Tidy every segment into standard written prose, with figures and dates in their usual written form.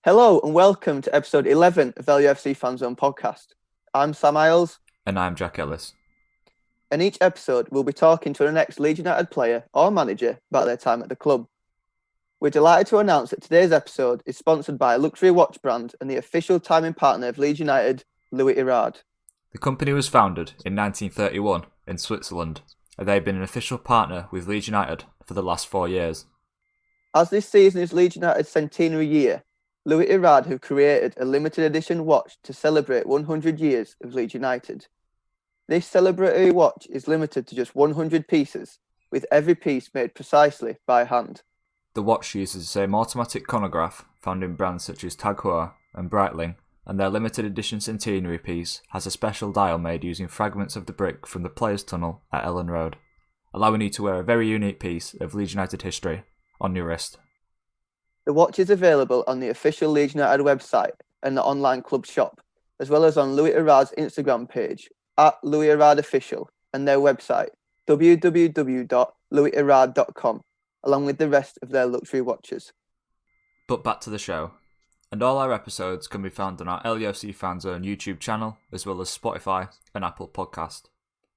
Hello and welcome to episode 11 of LUFCFANZONE podcast. I'm Sam Isles. And I'm Jack Ellis. And each episode we'll be talking to the next Leeds United player or manager about their time at the club. We're delighted to announce that today's episode is sponsored by a luxury watch brand and the official timing partner of Leeds United, Louis Erard. The company was founded in 1931 in Switzerland, and they've been an official partner with Leeds United for the last 4 years. As this season is Leeds United's centenary year, Louis Erard have created a limited edition watch to celebrate 100 years of Leeds United. This celebratory watch is limited to just 100 pieces, with every piece made precisely by hand. The watch uses the same automatic chronograph found in brands such as Tag Heuer and Breitling, and their limited edition centenary piece has a special dial made using fragments of the brick from the Players' Tunnel at Elland Road, allowing you to wear a very unique piece of Leeds United history on your wrist. The watch is available on the official Leeds United website and the online club shop, as well as on Louis Erard's Instagram page @LouisErardOfficial and their website www.louiserard.com, along with the rest of their luxury watches. But back to the show, and all our episodes can be found on our LUFC Fanzone YouTube channel, as well as Spotify and Apple Podcast.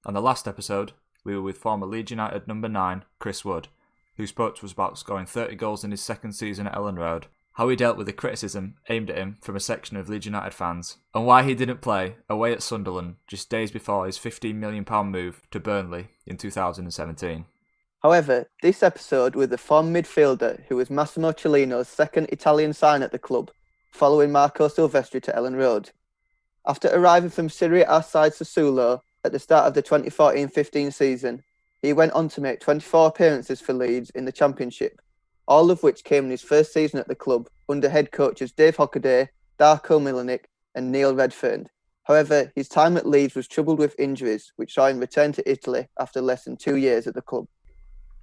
On the last episode, we were with former Leeds United number 9, Chris Wood, who spoke to us about scoring 30 goals in his second season at Elland Road, how he dealt with the criticism aimed at him from a section of Leeds United fans, and why he didn't play away at Sunderland just days before his £15 million move to Burnley in 2017. However, this episode with the former midfielder who was Massimo Cellino's second Italian sign at the club, following Marco Silvestri to Elland Road. After arriving from Serie A side Sassuolo at the start of the 2014-15 season, he went on to make 24 appearances for Leeds in the Championship, all of which came in his first season at the club under head coaches Dave Hockaday, Darko Milanic and Neil Redfern. However, his time at Leeds was troubled with injuries, which saw him return to Italy after less than 2 years at the club.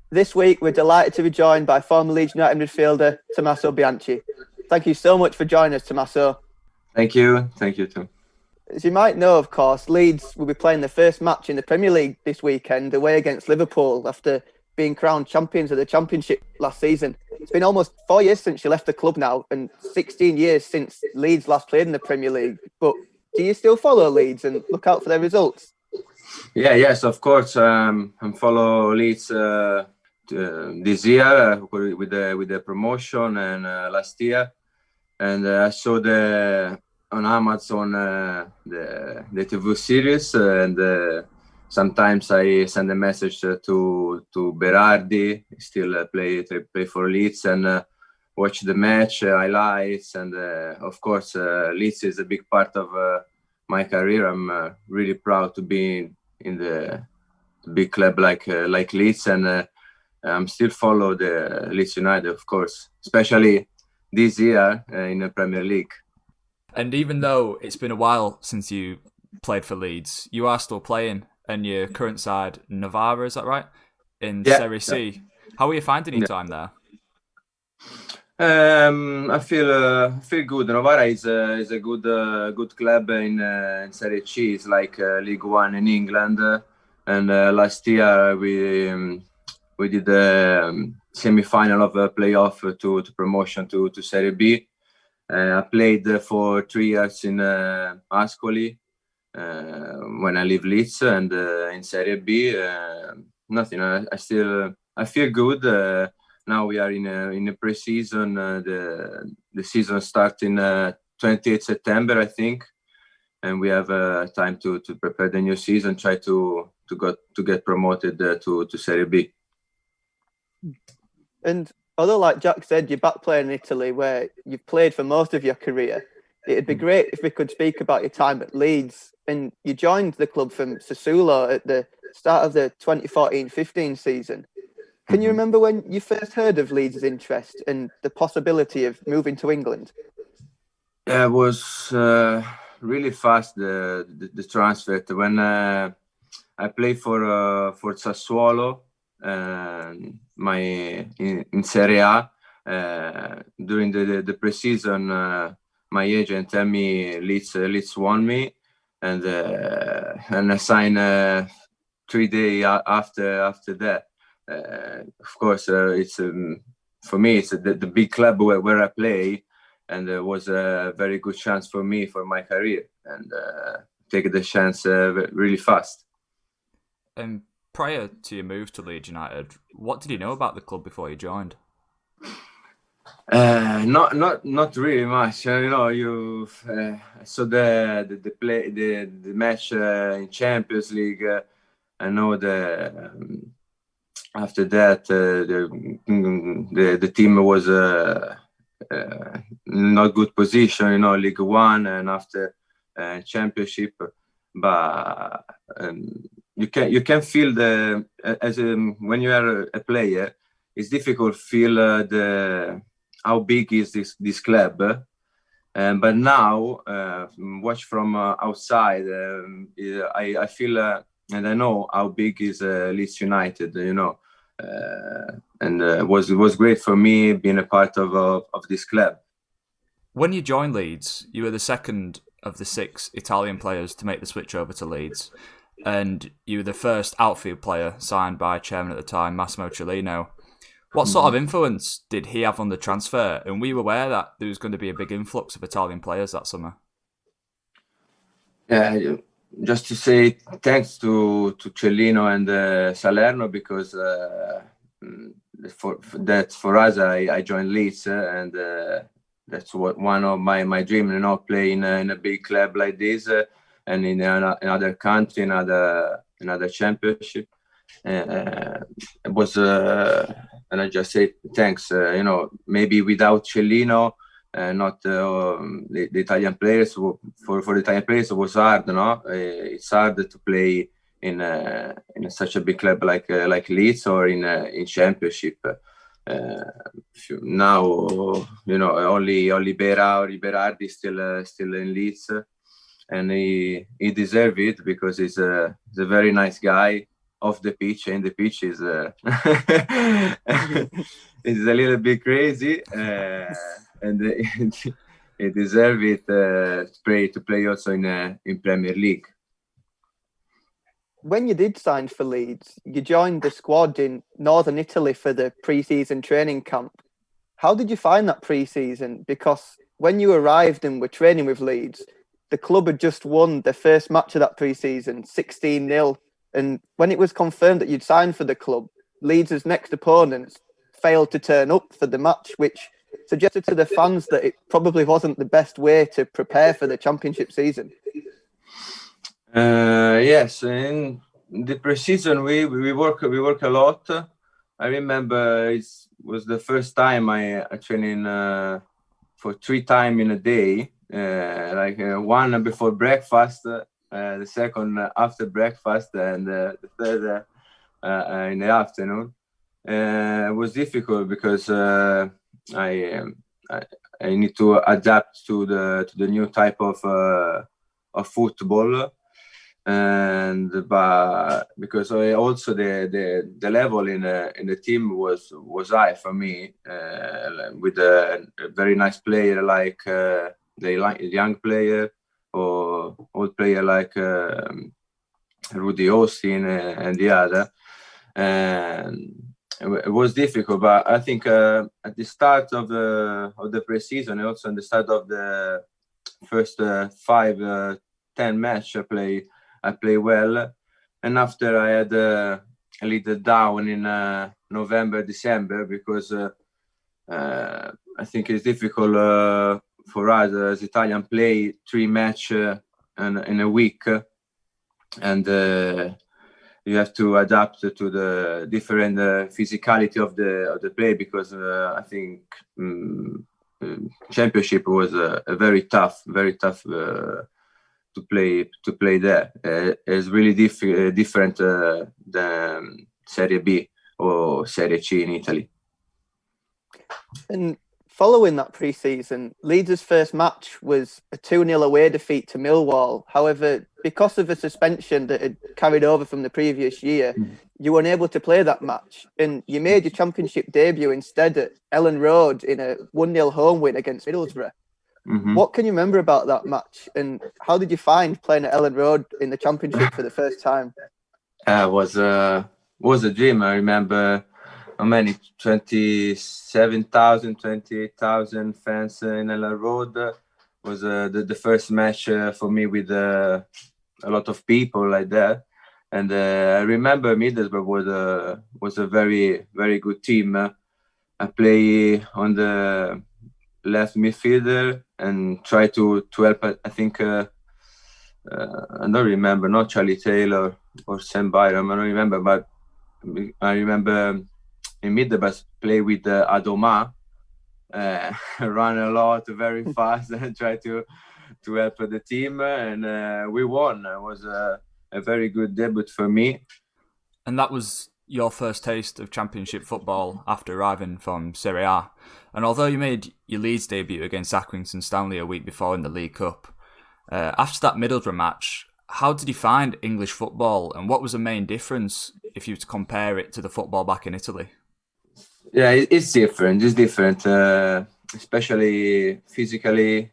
This week, we're delighted to be joined by former Leeds United midfielder Tommaso Bianchi. Thank you so much for joining us, Tommaso. Thank you too. As you might know, of course, Leeds will be playing their first match in the Premier League this weekend away against Liverpool after being crowned champions of the Championship last season. It's been almost 4 years since you left the club now and 16 years since Leeds last played in the Premier League. But do you still follow Leeds and look out for their results? Yes, of course. I follow Leeds this year with the promotion and last year. And I saw on Amazon the TV series, and sometimes I send a message to Berardi, still play for Leeds, and watch the match highlights. And of course, Leeds is a big part of my career. I'm really proud to be in the big club like Leeds, and I'm still follow the Leeds United, of course, especially this year in the Premier League. And even though it's been a while since you played for Leeds, you are still playing in your current side, Novara, is that right? In Serie C. Yeah. How are you finding your time there? I feel good. Novara is a good club in Serie C. It's like League One in England. And last year we did the semi-final of a playoff to promotion to Serie B. I played for 3 years in Ascoli when I leave Leeds, and in Serie B, nothing. I feel good. Now we are in a pre-season. The season starts in 28 September, I think, and we have time to prepare the new season. Try to get promoted to Serie B. And although, like Jack said, you're back playing in Italy where you've played for most of your career, it'd be great if we could speak about your time at Leeds. And you joined the club from Sassuolo at the start of the 2014-15 season. Can you remember when you first heard of Leeds' interest and the possibility of moving to England? It was really fast, the transfer. When I played for Sassuolo, in Serie A, during the pre-season, my agent tell me Leeds won me, and I signed 3 days after that. Of course, it's for me it's the big club where I play, and it was a very good chance for me for my career, and take the chance really fast. And prior to your move to Leeds United, what did you know about the club before you joined? Not really much. You saw the match in Champions League. I know after that the team was not good position. League One, and after Championship, but you can feel when you are a player, it's difficult to feel how big is this club. But now, watch from outside, I feel and I know how big is Leeds United. And it was great for me being a part of this club. When you joined Leeds, you were the second of the 6 Italian players to make the switch over to Leeds, and you were the first outfield player signed by chairman at the time, Massimo Cellino. What sort of influence did he have on the transfer? And were you aware that there was going to be a big influx of Italian players that summer? Yeah, just to say thanks to Cellino and Salerno, because for us, I joined Leeds, and that's one of my dreams, play in a big club like this, and in another country, another championship. It was, and I just say thanks. Maybe without Cellino, not the Italian players. For the Italian players, it was hard. It's hard to play in such a big club like Leeds, or in Championship. Now, only Berardi still in Leeds, and he deserves it, because he's a very nice guy. Off the pitch, and the pitch is is a little bit crazy, and he deserves it to play also in Premier League. When you did sign for Leeds, you joined the squad in northern Italy for the pre-season training camp. How did you find that pre-season? Because when you arrived and were training with Leeds, the club had just won their first match of that pre-season, 16-0. And when it was confirmed that you'd signed for the club, Leeds' next opponents failed to turn up for the match, which suggested to the fans that it probably wasn't the best way to prepare for the Championship season. Yes, in the pre-season we work a lot. I remember it was the first time I training for 3 times in a day, one before breakfast, the second after breakfast, and the third in the afternoon. It was difficult because I need to adapt to the new type of football, but because also the level in the team was high for me, with a very nice player like the young player, or old player like Rudy Austin and the other. And it was difficult, but I think at the start of the pre-season, and also in the start of the first 5-10 match, I play well. And after I had a little down in November, December, because I think it's difficult for us as Italian play 3 matches in a week, and you have to adapt to the different physicality of the play, because I think Championship was a very tough to play there. It's really different than Serie B or Serie C in Italy. And following that pre-season, Leeds' first match was a 2-0 away defeat to Millwall. However, because of a suspension that had carried over from the previous year, you weren't able to play that match, and you made your Championship debut instead at Elland Road in a 1-0 home win against Middlesbrough. Mm-hmm. What can you remember about that match, and how did you find playing at Elland Road in the Championship for the first time? It was a dream. I remember how many? 27,000, 28,000 fans in Elland Road. Was the first match for me with a lot of people like that. And I remember Middlesbrough was a very, very good team. I play on the left midfielder and try to help. I think I don't remember, not Charlie Taylor or Sam Byram. I don't remember, but I remember in Middlesbrough play with Adoma, run a lot, very fast, and try to help the team, and we won. It was a very good debut for me. And that was your first taste of Championship football after arriving from Serie A. And although you made your Leeds debut against Accrington Stanley a week before in the League Cup, after that Middlesbrough match, how did you find English football, and what was the main difference if you were to compare it to the football back in Italy? Yeah, it's different. It's different, especially physically.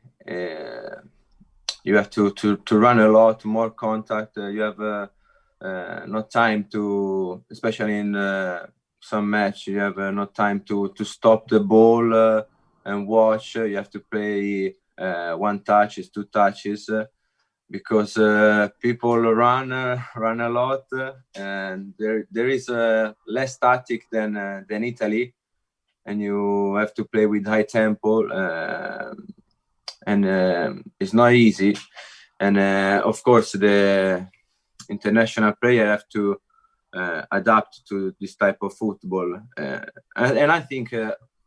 You have to run a lot, more contact. You have no time to, especially in some match, you have no time to stop the ball and watch. You have to play one touches, two touches, because people run a lot, and there is less static than Italy, and you have to play with high tempo, and it's not easy. And of course, the international player have to adapt to this type of football, and I think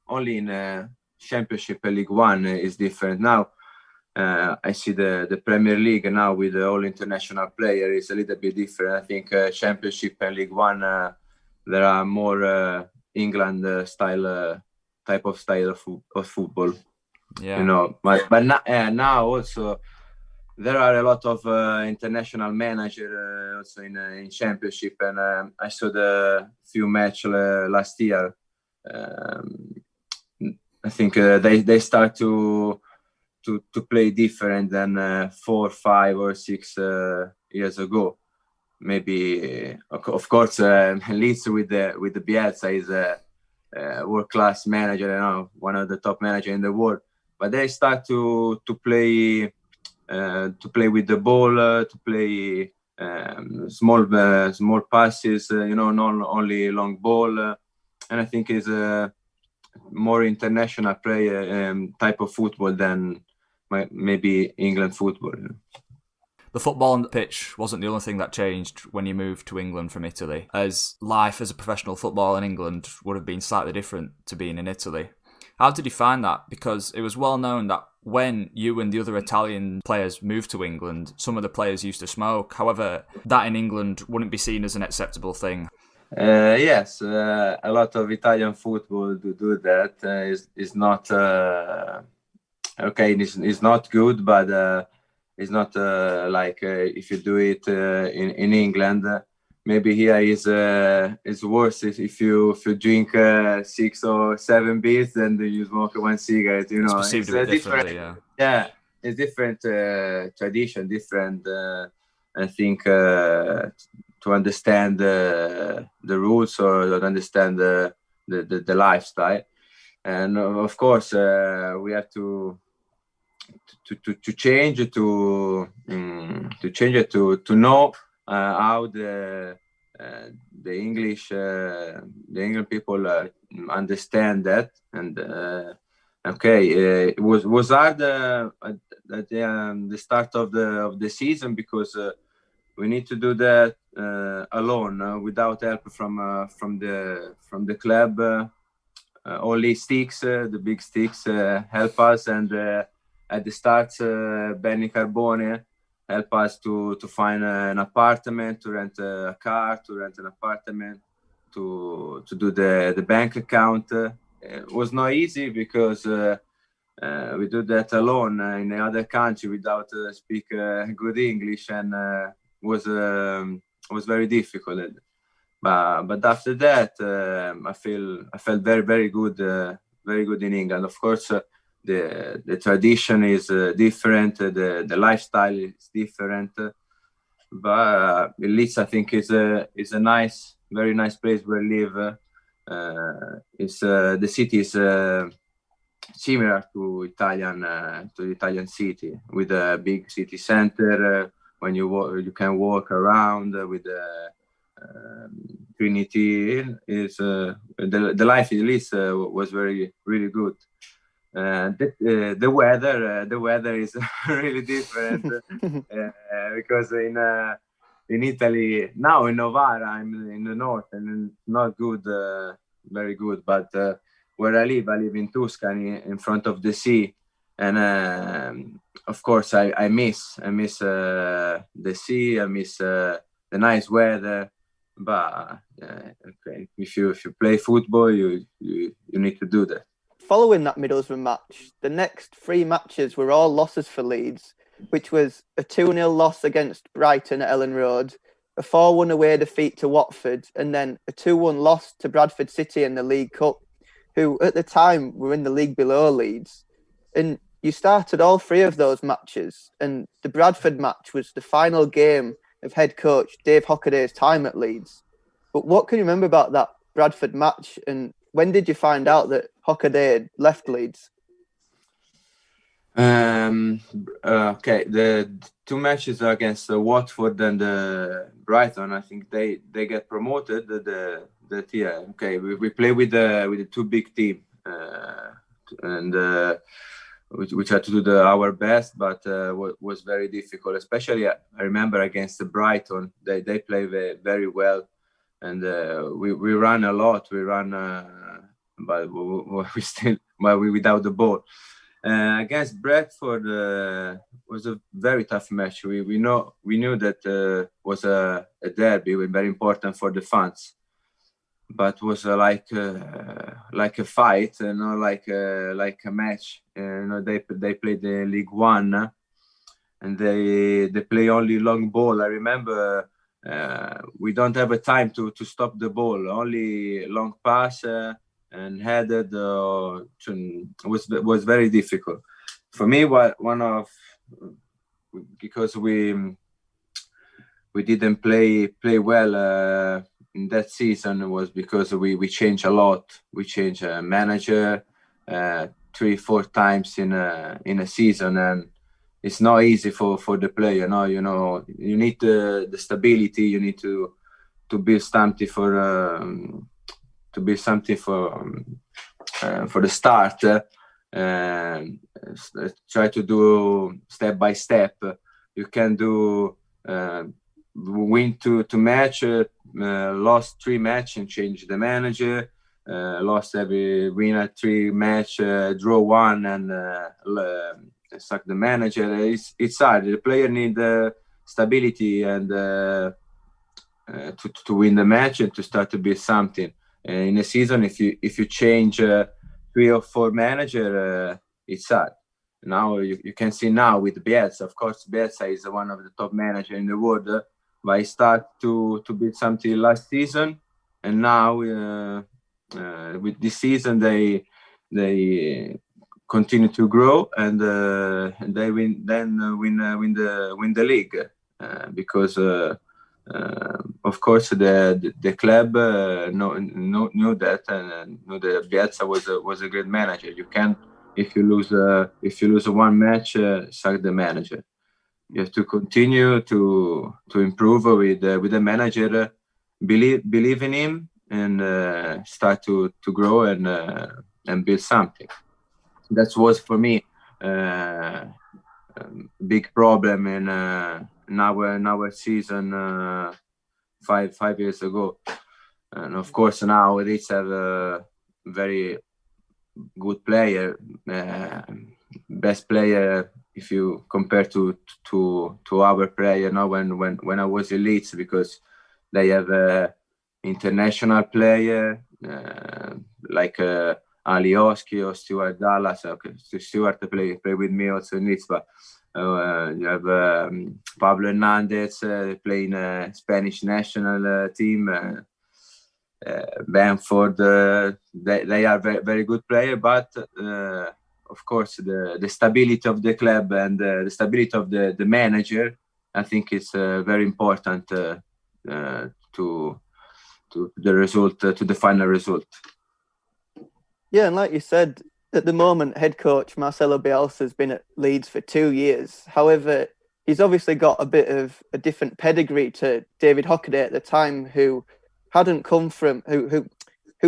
only in Championship and League One is different now. I see the Premier League now with all international players is a little bit different. I think Championship and League One there are more England type of style of football. Yeah. You know, but now also there are a lot of international managers also in Championship, and I saw the few match last year. I think they start to play different than 4, 5, or 6 years ago. Maybe, of course, Leeds with the Bielsa is a world-class manager, you know, one of the top managers in the world. But they start to play with the ball, to play small passes, you know, not only long ball. And I think is a more international player type of football than maybe England football. The football on the pitch wasn't the only thing that changed when you moved to England from Italy, as life as a professional footballer in England would have been slightly different to being in Italy. How did you find that? Because it was well known that when you and the other Italian players moved to England, some of the players used to smoke. However, that in England wouldn't be seen as an acceptable thing. Yes, a lot of Italian football do that. It's not okay. It's not good, but it's not like if you do it in England. Maybe here is worse if you drink 6 or 7 beers and you smoke 1 cigarette. You know, it's perceived a bit differently. Yeah, it's different tradition, different. I think to understand the rules or to understand the lifestyle, and of course we have to change it to change it to know how the English the English people understand that. And okay, it was hard at the start of the season, because we need to do that alone, without help from the club. Only sticks, the big sticks, help us, and at the start, Benny Carbone help us to find an apartment, to rent a car, to rent an apartment, to do the bank account. It was not easy, because we do that alone in another country without speak good English, and was very difficult. But after that, I felt very, very good in England. Of course, the tradition is different, the lifestyle is different, but at least I think it's a nice, very nice place where I live. The city is similar to the Italian city, with a big city center. When you can walk around with Trinity. Is the life in Leeds was really good. The weather is really different because in Italy now in Novara I'm in the north and it's not good, very good. But where I live in Tuscany, in front of the sea, and of course I miss the sea. I miss the nice weather. But okay, if you play football, you need to do that. Following that Middlesbrough match, the next 3 matches were all losses for Leeds, which was a 2-0 loss against Brighton at Elland Road, a 4-1 away defeat to Watford, and then a 2-1 loss to Bradford City in the League Cup, who at the time were in the league below Leeds. And you started all 3 of those matches, and the Bradford match was the final game of head coach Dave Hockaday's time at Leeds. But what can you remember about that Bradford match, and when did you find out that Hockaday had left Leeds? Okay, the 2 matches against Watford and Brighton, I think they get promoted. Okay, we play with the 2 big team, and we tried to do our best, but was very difficult. Especially I remember against the Brighton, they play very well, and we ran a lot. We ran, but we still without the ball. Against Bradford was a very tough match. We knew that was a derby, very important for the fans, but was like a fight, like a match. They played the League One, and they play only long ball. I remember we don't have a time to stop the ball, only long pass. And headed was very difficult for me. Because we didn't play well in that season was because we changed a lot. We changed a manager 3-4 times in a season, and it's not easy for the player. You need the stability. You need to build something for the start. Try to do step by step. You can do win two match, lost 3 match and change the manager. Lost win a 3 match, draw 1 and sack the manager. It's hard. The player need stability and to win the match and to start to build something. In a season, if you change 3 or 4 manager, it's hard. Now you can see now with Bielsa. Of course, Bielsa is one of the top managers in the world. But I start to build something last season, and now with this season they continue to grow and they win the league because. Of course, the club knew that and knew that Bielsa was a great manager. You can, if you lose one match, sack the manager. You have to continue to improve with the manager, believe in him, and start to grow and build something. That was for me big problem in our season 5 years ago, and of course now Leeds have a very good player, best player if you compare to our player now when I was in Leeds, because they have a international player like Alioski or Stuart Dallas. Okay, Stuart play with me also in Leeds, but you have Pablo Hernandez playing a Spanish national team. Bamford, they are very, very good player, but of course the stability of the club and the stability of the manager, I think it's very important to the result, to the final result. Yeah, and like you said, at the moment, head coach Marcelo Bielsa has been at Leeds for 2 years. However, he's obviously got a bit of a different pedigree to David Hockaday at the time, who hadn't come from who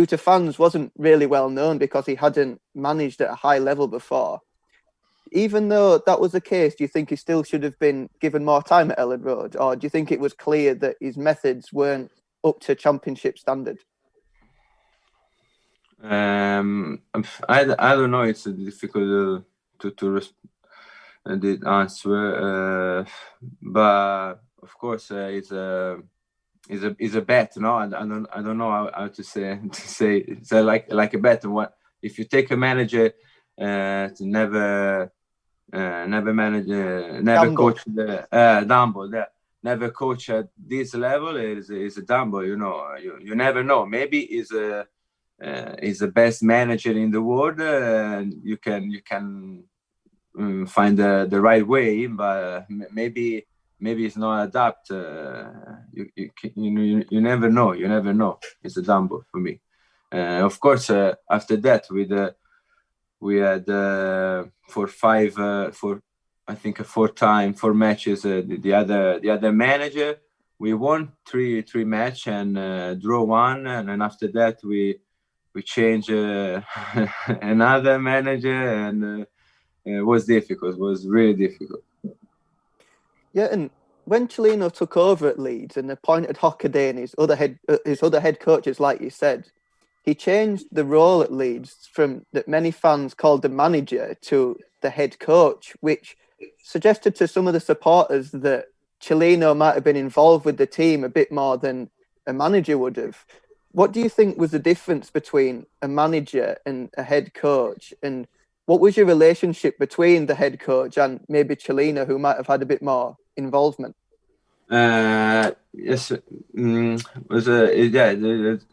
to fans wasn't really well known because he hadn't managed at a high level before. Even though that was the case, do you think he still should have been given more time at Elland Road, or do you think it was clear that his methods weren't up to Championship standard? I don't know. It's difficult to the answer, but of course it's a bet. No, I don't know how to say it's like a bet. What if you take a manager to never manage, never Gamble. coach the Dumble, never coach at this level is a Dumble. You never know. Maybe is the best manager in the world. You can find the right way, but maybe it's not adapt. You never know. You never know. It's a Dumbo for me. Of course, after that, we had for I think 4 matches. The other manager, we won three match and draw one, and then after that we changed another manager, and it was difficult. It was really difficult. Yeah, and when Cellino took over at Leeds and appointed Hockaday and his other head coaches, like you said, he changed the role at Leeds from that many fans called the manager to the head coach, which suggested to some of the supporters that Cellino might have been involved with the team a bit more than a manager would have. What do you think was the difference between a manager and a head coach? And what was your relationship between the head coach and maybe Cellino, who might have had a bit more involvement? Yes,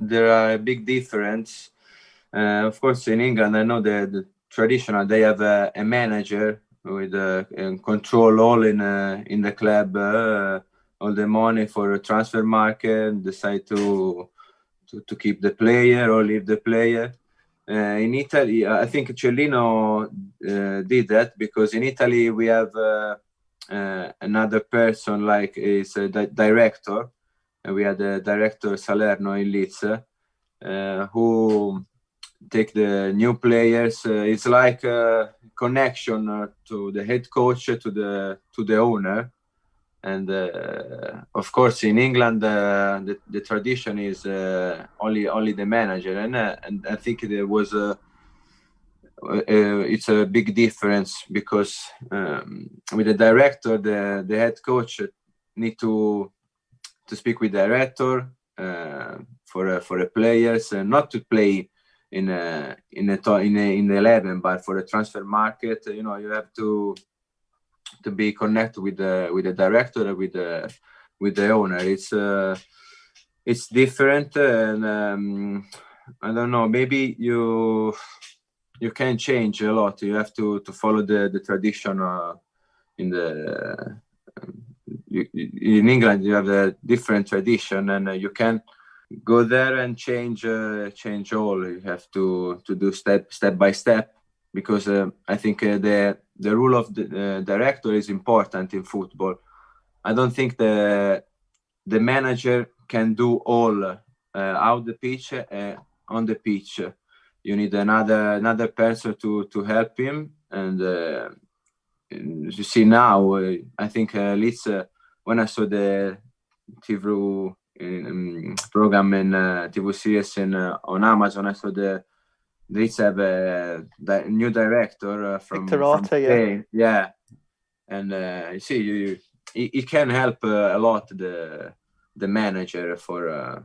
there are a big difference. Of course, in England, I know the traditional they have a manager with control all in the club, all the money for a transfer market, decide to keep the player or leave the player. In Italy, I think Cellino did that because in Italy we have another person like is a director. We had a director Salerno in Leeds who take the new players. It's like a connection to the head coach, to the owner. And of course, in England, the tradition is only the manager, and I think there was it's a big difference because with the director, the head coach need to speak with the director for the players, not to play in the 11, but for the transfer market. You have to be connected with the director, with the owner. It's different, and I don't know. Maybe you can change a lot. You have to follow the tradition. In England, you have a different tradition, and you can go there and change all. You have to do step by step, because I think the rule of the director is important in football. I don't think the manager can do all out the pitch, on the pitch. You need another person to help him. And you see now, I think Leeds, when I saw the TV program in TV series on Amazon, I saw the Leeds have a new director from Spain. Yeah. And you see, he can help a lot the manager for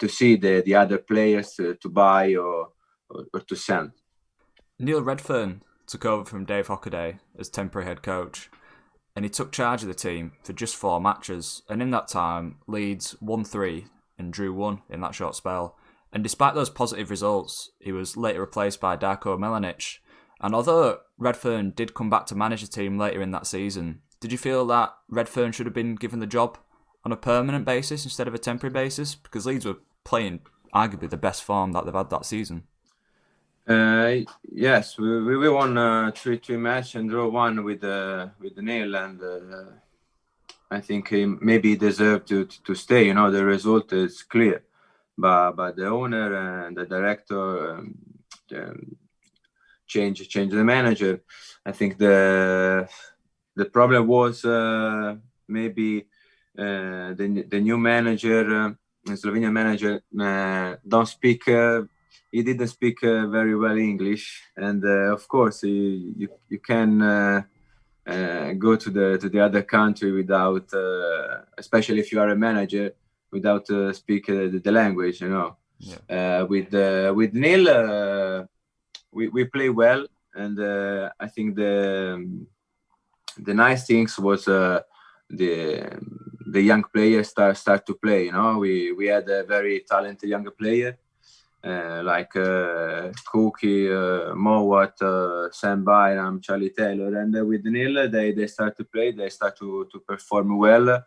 to see the other players to buy or to send. Neil Redfern took over from Dave Hockaday as temporary head coach, and he took charge of the team for just 4 matches. And in that time, Leeds won 3 and drew 1 in that short spell. And despite those positive results, he was later replaced by Darko Milanic. And although Redfern did come back to manage the team later in that season, did you feel that Redfern should have been given the job on a permanent basis instead of a temporary basis? Because Leeds were playing arguably the best form that they've had that season. Yes, we won 3-3 match and draw one with the Neil, and I think he maybe deserved to stay. The result is clear, but the owner and the director change the manager. I think the problem was maybe the new manager, Slovenian manager, don't speak. He didn't speak very well English, and of course you can go to the other country without, especially if you are a manager, without speak the language. Yeah. With Neil, we play well, and I think the nice things was the young players start to play. We had a very talented younger player. Like Cookie, Mowat, Sam Byram, Charlie Taylor, and with Neil, they start to play. They start to perform well.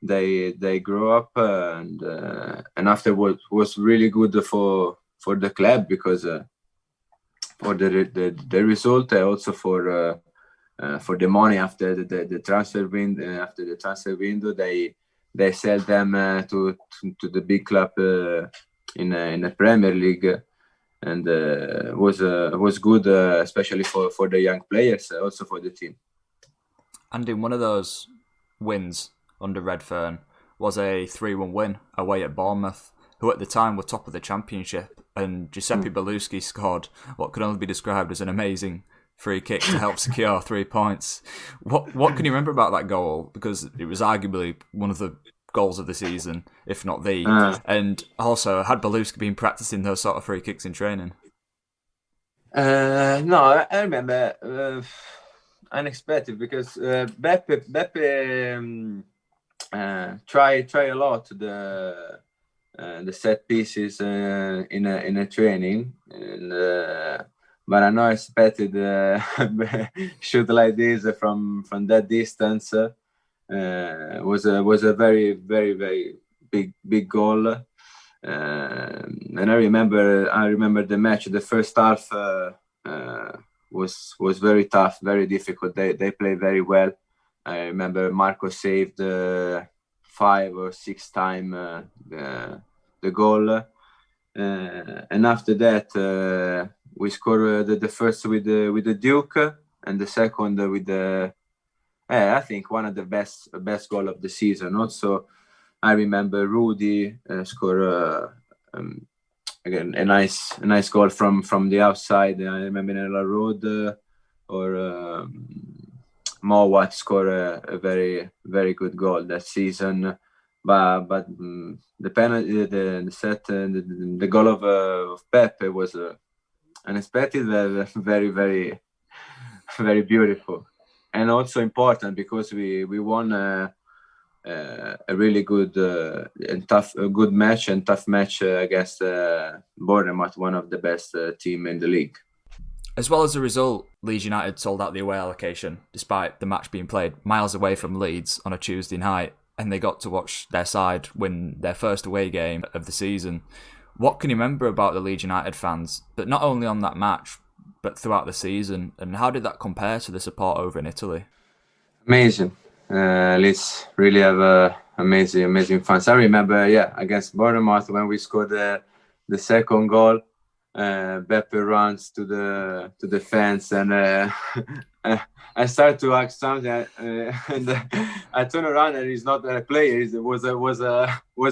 They grow up, and afterwards was really good for the club, because for the result, also for the money after the transfer window. After the transfer window, they sell them to the big club in the Premier League, and was good, especially for the young players, also for the team. And in one of those wins under Redfern was a 3-1 win away at Bournemouth, who at the time were top of the Championship, and Giuseppe Beluschi scored what could only be described as an amazing free kick to help secure 3 points. What can you remember about that goal? Because it was arguably one of the goals of the season, if not the. And also, had Beluschi been practicing those sort of free kicks in training? No, I remember unexpected, because Beppe try a lot the set pieces in a training, and but I not expected shoot like this from that distance. Was a very, very, very big goal, and I remember the match. The first half was very tough, very difficult. They played very well. I remember Marco saved 5 or 6 times the goal, and after that we scored the first with the Duke, and the second with the. I think one of the best goal of the season. Also, I remember Rudy score again a nice goal from the outside. I remember in Elland Road, or Mowat score a very, very good goal that season. But the penalty, the set, the goal of Pepe was unexpected, very, very, very beautiful. And also important, because we won a really good and good match against Bournemouth, one of the best team in the league. As well as a result, Leeds United sold out the away allocation, despite the match being played miles away from Leeds on a Tuesday night, and they got to watch their side win their first away game of the season. What can you remember about the Leeds United fans, but not only on that match, but throughout the season, and how did that compare to the support over in Italy? Amazing. Leeds really have amazing fans. I remember, against Bournemouth, when we scored the second goal, Beppe runs to the fence, and I started to ask something, and I turn around, and he's not a player. It was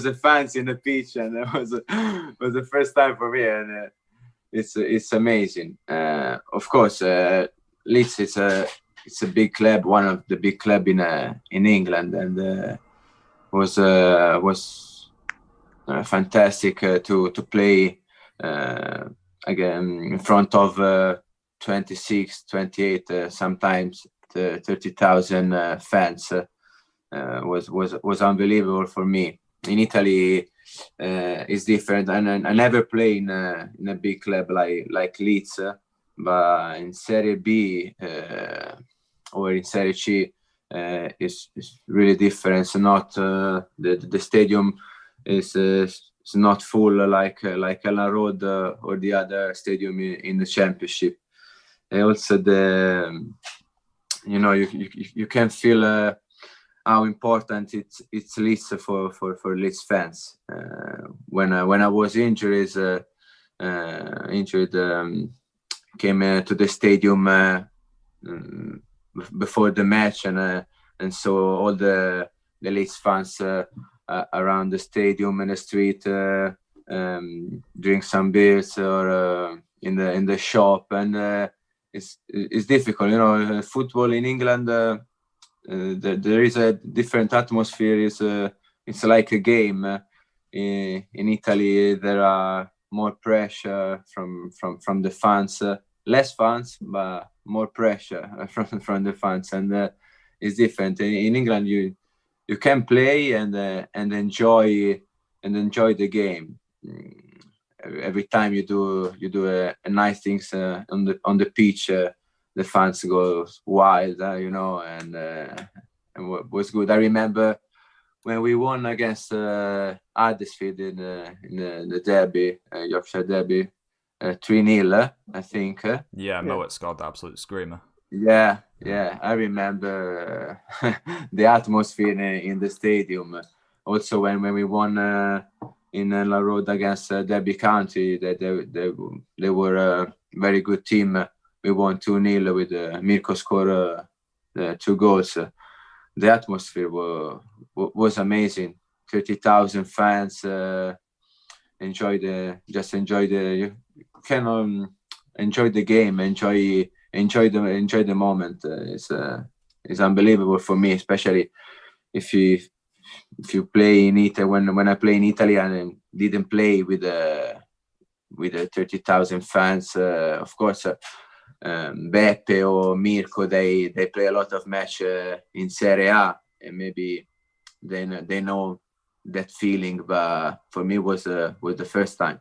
a fans in the pitch, and it was the first time for me, and it's amazing. Of course, Leeds it's a big club, one of the big club in England, and was fantastic to play again in front of 26, 28, sometimes 30,000 fans. Was unbelievable for me. In Italy, it's different, and I never play in a big club like Leeds, but in Serie B or in Serie C, is really different. Not the stadium is not full like Elland Road or the other stadium in the championship. And also you can feel how important it's Leeds for Leeds fans. When I was injured, came to the stadium before the match, and saw all the Leeds fans around the stadium in the street, drink some beers or in the shop, and it's difficult. Football in England, there is a different atmosphere. It's like a game. In Italy, there are more pressure from the fans, less fans, but more pressure from the fans, and it's different. In England, you can play and enjoy the game. Every time you do a nice things on the pitch, the fans go wild, and was good. I remember when we won against Huddersfield in the derby, Yorkshire derby, 3-0, I think. Mowat scored the absolute screamer. Yeah, I remember the atmosphere in the stadium. Also, when we won in Elland Road against Derby County, they were a very good team. We won 2-0 with Mirko scored 2 goals. The atmosphere was amazing. 30,000 fans. You can enjoy the game, enjoy the moment. It's unbelievable for me, especially if you play in Italy. When I play in Italy and didn't play with the 30,000 fans, of course. Beppe or Mirko, they play a lot of match in Serie A, and maybe they know that feeling, but for me was the first time.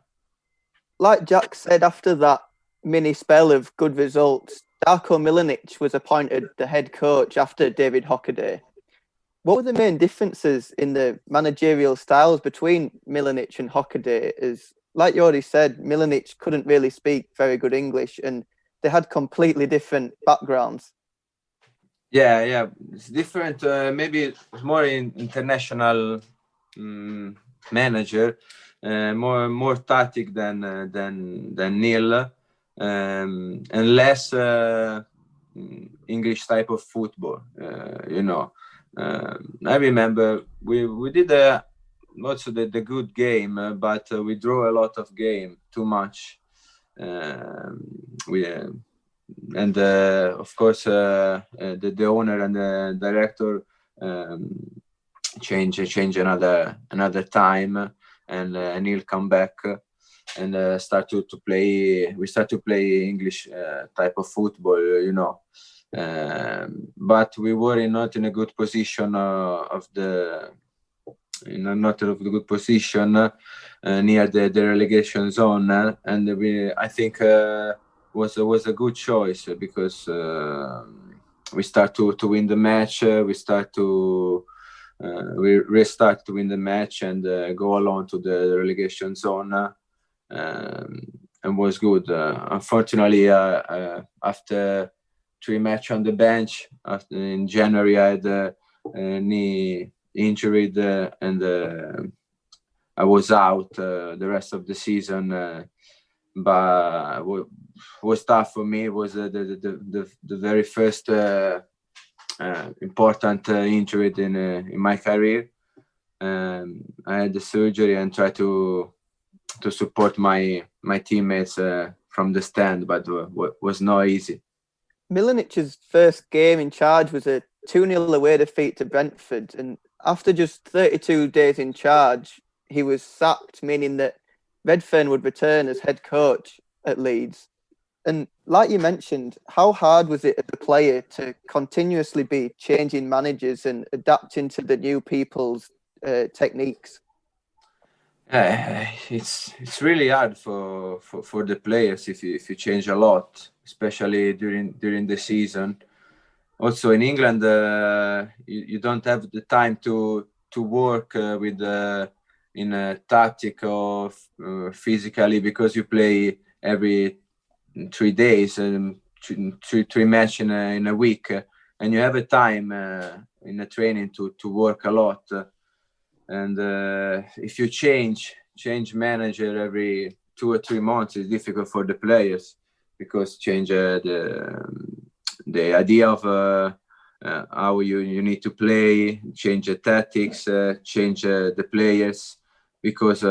Like Jack said, after that mini spell of good results, Darko Milanic was appointed the head coach after David Hockaday. What were the main differences in the managerial styles between Milanic and Hockaday? As like you already said, Milanic couldn't really speak very good English, and they had completely different backgrounds. Yeah, it's different. Maybe it's more international manager, more tactic than Neil, and less English type of football. I remember we did also the good game, but we draw a lot of game too much. Of course, the owner and the director change another time, and Neil come back and start to play. We start to play English type of football, but we were not in a good position not of the good position near the relegation zone, and I think was a good choice because we start to win the match. We restart to win the match and go along to the relegation zone, and was good. Unfortunately, after 3 matches on the bench, in January I had a knee injury, and I was out the rest of the season. But what was tough for me was the very first important injury in my career. I had the surgery and tried to support my teammates from the stand, but was not easy. Milanic's first game in charge was a 2-0 away defeat to Brentford, and after just 32 days in charge, he was sacked, meaning that Redfern would return as head coach at Leeds. And like you mentioned, how hard was it as a player to continuously be changing managers and adapting to the new people's techniques? It's really hard for the players if you change a lot, especially during the season. Also in England, you don't have the time to work with in tactic or physically, because you play every 3 days and three match in a week, and you have a time in the training to work a lot. And if you change manager every 2 or 3 months, it's difficult for the players, because change the idea of how you need to play, change the tactics, change the players, because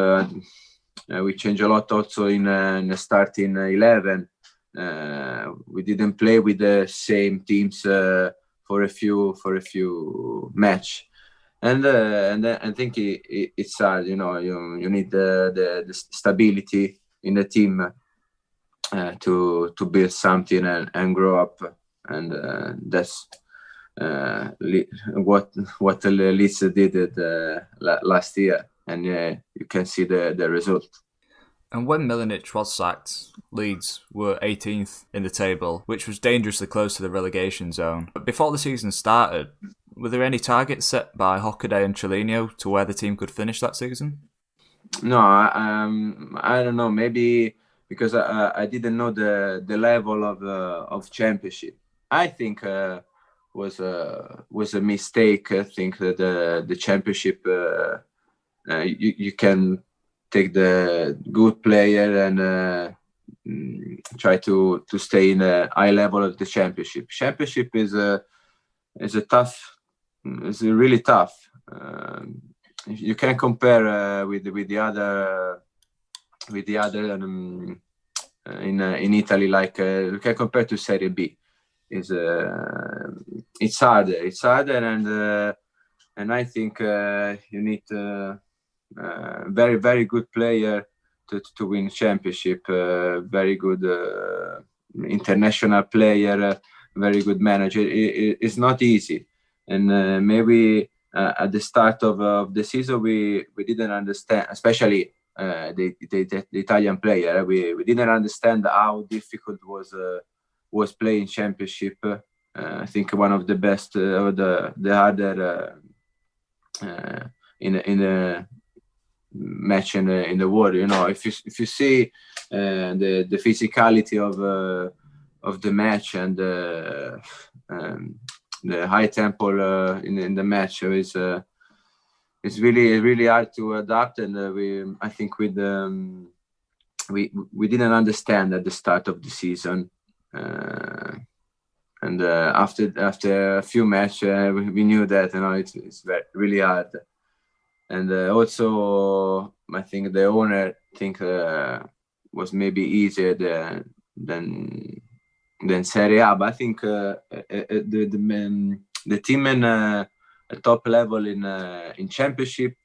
we change a lot also in the starting 11. We didn't play with the same teams for a few match. And I think it's hard, you need the stability in the team to build something and grow up, and that's what Leeds did last year, and you can see the result. And when Milanic was sacked, Leeds were 18th in the table, which was dangerously close to the relegation zone. But before the season started, were there any targets set by Hockaday and Cellino to where the team could finish that season? No, I don't know. Maybe because I didn't know the level of championship. I think was a mistake. I think that the championship you can take the good player and try to stay in a high level of the championship. Championship is a tough. It's really tough. You can compare with the other in Italy, like you can compare to Serie B. It's harder, and I think you need very, very good player to win championship. Very good international player, very good manager. It's not easy, and maybe at the start of the season we didn't understand, especially the Italian player. We didn't understand how difficult was playing championship. I think one of the best or the harder in the match in the world. If you see the physicality of the match and the high tempo in the match, it's really hard to adapt, and I think we didn't understand at the start of the season, and after a few matches we knew that it's really hard. And also, I think the owner was maybe easier than Serie A. But I think the team in a top level in Championship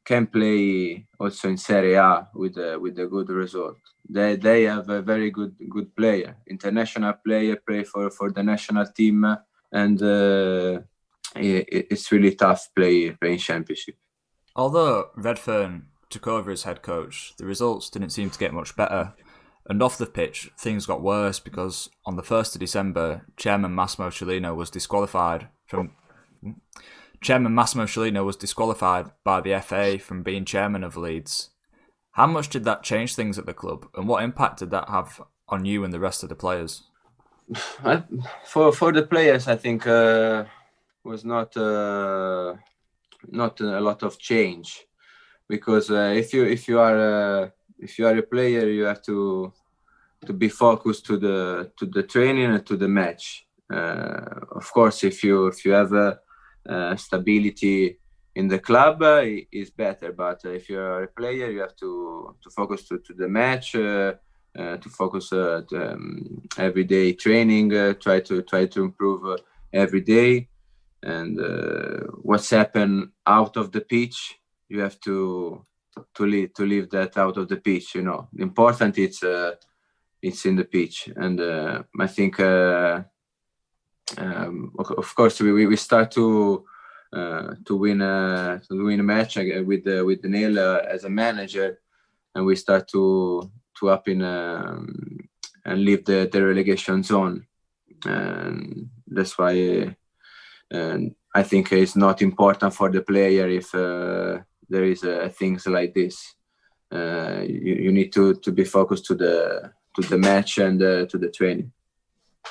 can play also in Serie A with a good result. They have a very good player, international player, play for the national team, and it's really tough playing Championship. Although Redfern took over as head coach, the results didn't seem to get much better. And off the pitch, things got worse because on the 1st of December, Chairman Massimo Cellino was disqualified by the FA from being chairman of Leeds. How much did that change things at the club, and what impact did that have on you and the rest of the players? For the players, I think was not a lot of change, because if you are a player, you have to be focused to the training and to the match. Of course, if you have stability in the club, is better. But if you are a player, you have to focus to the match, to focus everyday training, try to improve every day. And what's happened out of the pitch, you have to leave that out of the pitch. The important it's in the pitch, and I think of course we start to win a match with Daniel as a manager, and we start to up in and leave the relegation zone, and that's why. And I think it's not important for the player if there is things like this. You need to be focused to the match and to the training.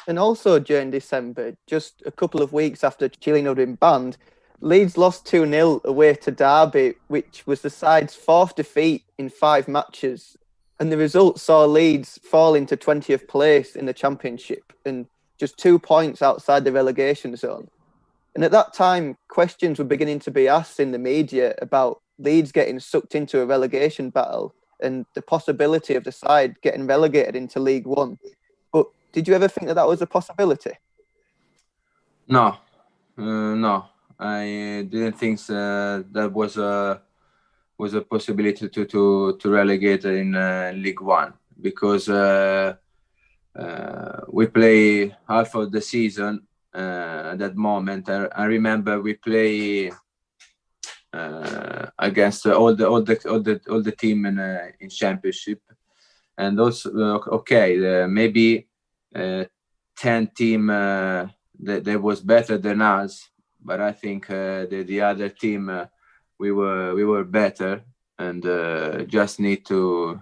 And also during December, just a couple of weeks after Chiellini had been banned, Leeds lost 2-0 away to Derby, which was the side's fourth defeat in 5 matches. And the result saw Leeds fall into 20th place in the Championship and just 2 points outside the relegation zone. And at that time, questions were beginning to be asked in the media about Leeds getting sucked into a relegation battle and the possibility of the side getting relegated into League One. But did you ever think that was a possibility? No. I didn't think that was a possibility to relegate in League One, because we play half of the season at that moment. I remember we play against all the team in Championship, and those maybe 10 team that was better than us, but I think the other team we were better, and just need to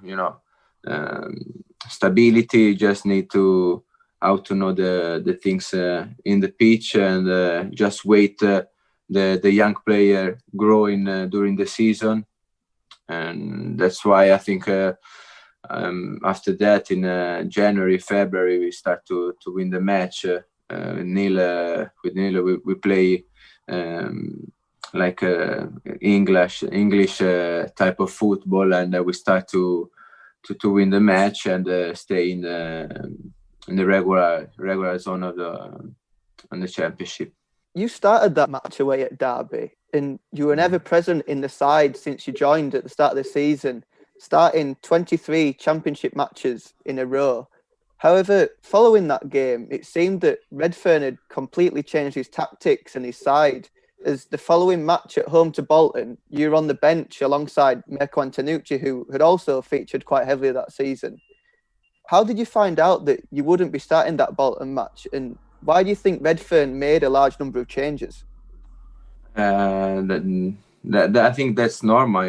stability, just need to how to know the things in the pitch, and just wait the young player growing during the season. And that's why I think after that in January, February, we start to win the match. With Neil, we play like English type of football, and we start to win the match and stay in the regular zone of the Championship. You started that match away at Derby, and you were never present in the side since you joined at the start of the season, starting 23 Championship matches in a row. However, following that game, it seemed that Redfern had completely changed his tactics and his side, as the following match at home to Bolton, you were on the bench alongside Mirko Antonucci, who had also featured quite heavily that season. How did you find out that you wouldn't be starting that Bolton match, and why do you think Redfern made a large number of changes? I think that's normal,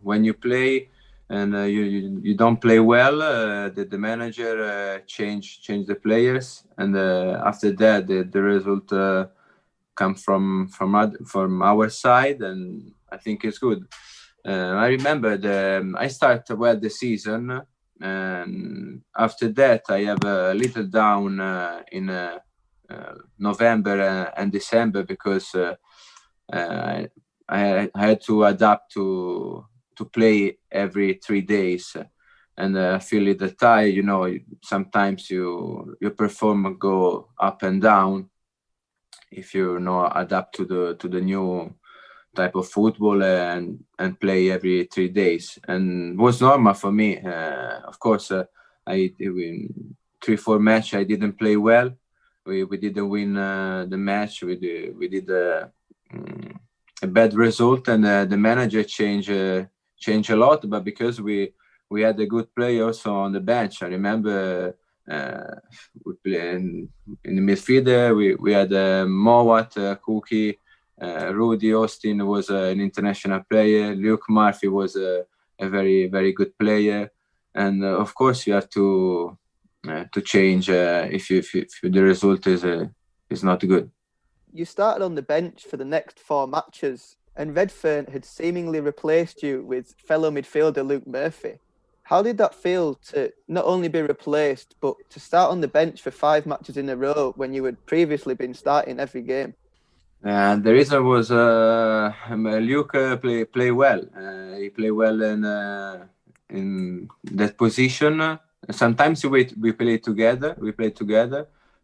when you play and you don't play well, the manager change the players, and after that the result come from our side, and I think it's good. I remember I started well the season, and after that I have a little down in November and December, because I had to adapt to play every 3 days, and I feel it the tie. Sometimes your performance go up and down if you adapt to the new type of football and play every 3 days, and it was normal for me. Of course, I win 3-4 match. I didn't play well. We didn't win the match. We did a bad result, and the manager changed a lot. But because we had a good player also on the bench, I remember we play in the midfielder. We had Mowat, Cookie, Rudy Austin was an international player. Luke Murphy was a very, very good player, and of course you have to change if the result is not good. You started on the bench for the next 4 matches, and Redfern had seemingly replaced you with fellow midfielder Luke Murphy. How did that feel to not only be replaced, but to start on the bench for 5 matches in a row when you had previously been starting every game? The reason was Luke play well. He played well in that position. Sometimes we play together.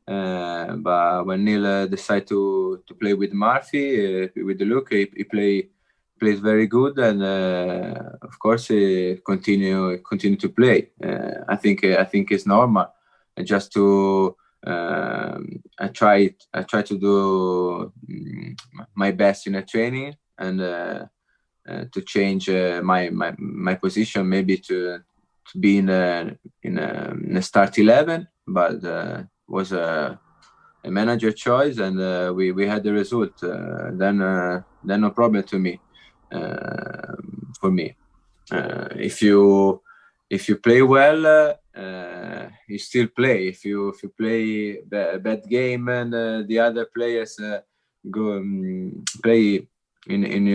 But when Neil decided to play with Murphy, with Luke, he plays very good, and of course he continue to play. I think it's normal. Just to I try to do my best in a training, and to change my position, maybe to be in a start 11, but was a manager choice, and we had the result. Then no problem to me. for me. If you play well, you still play. If you play a bad game and the other players go play in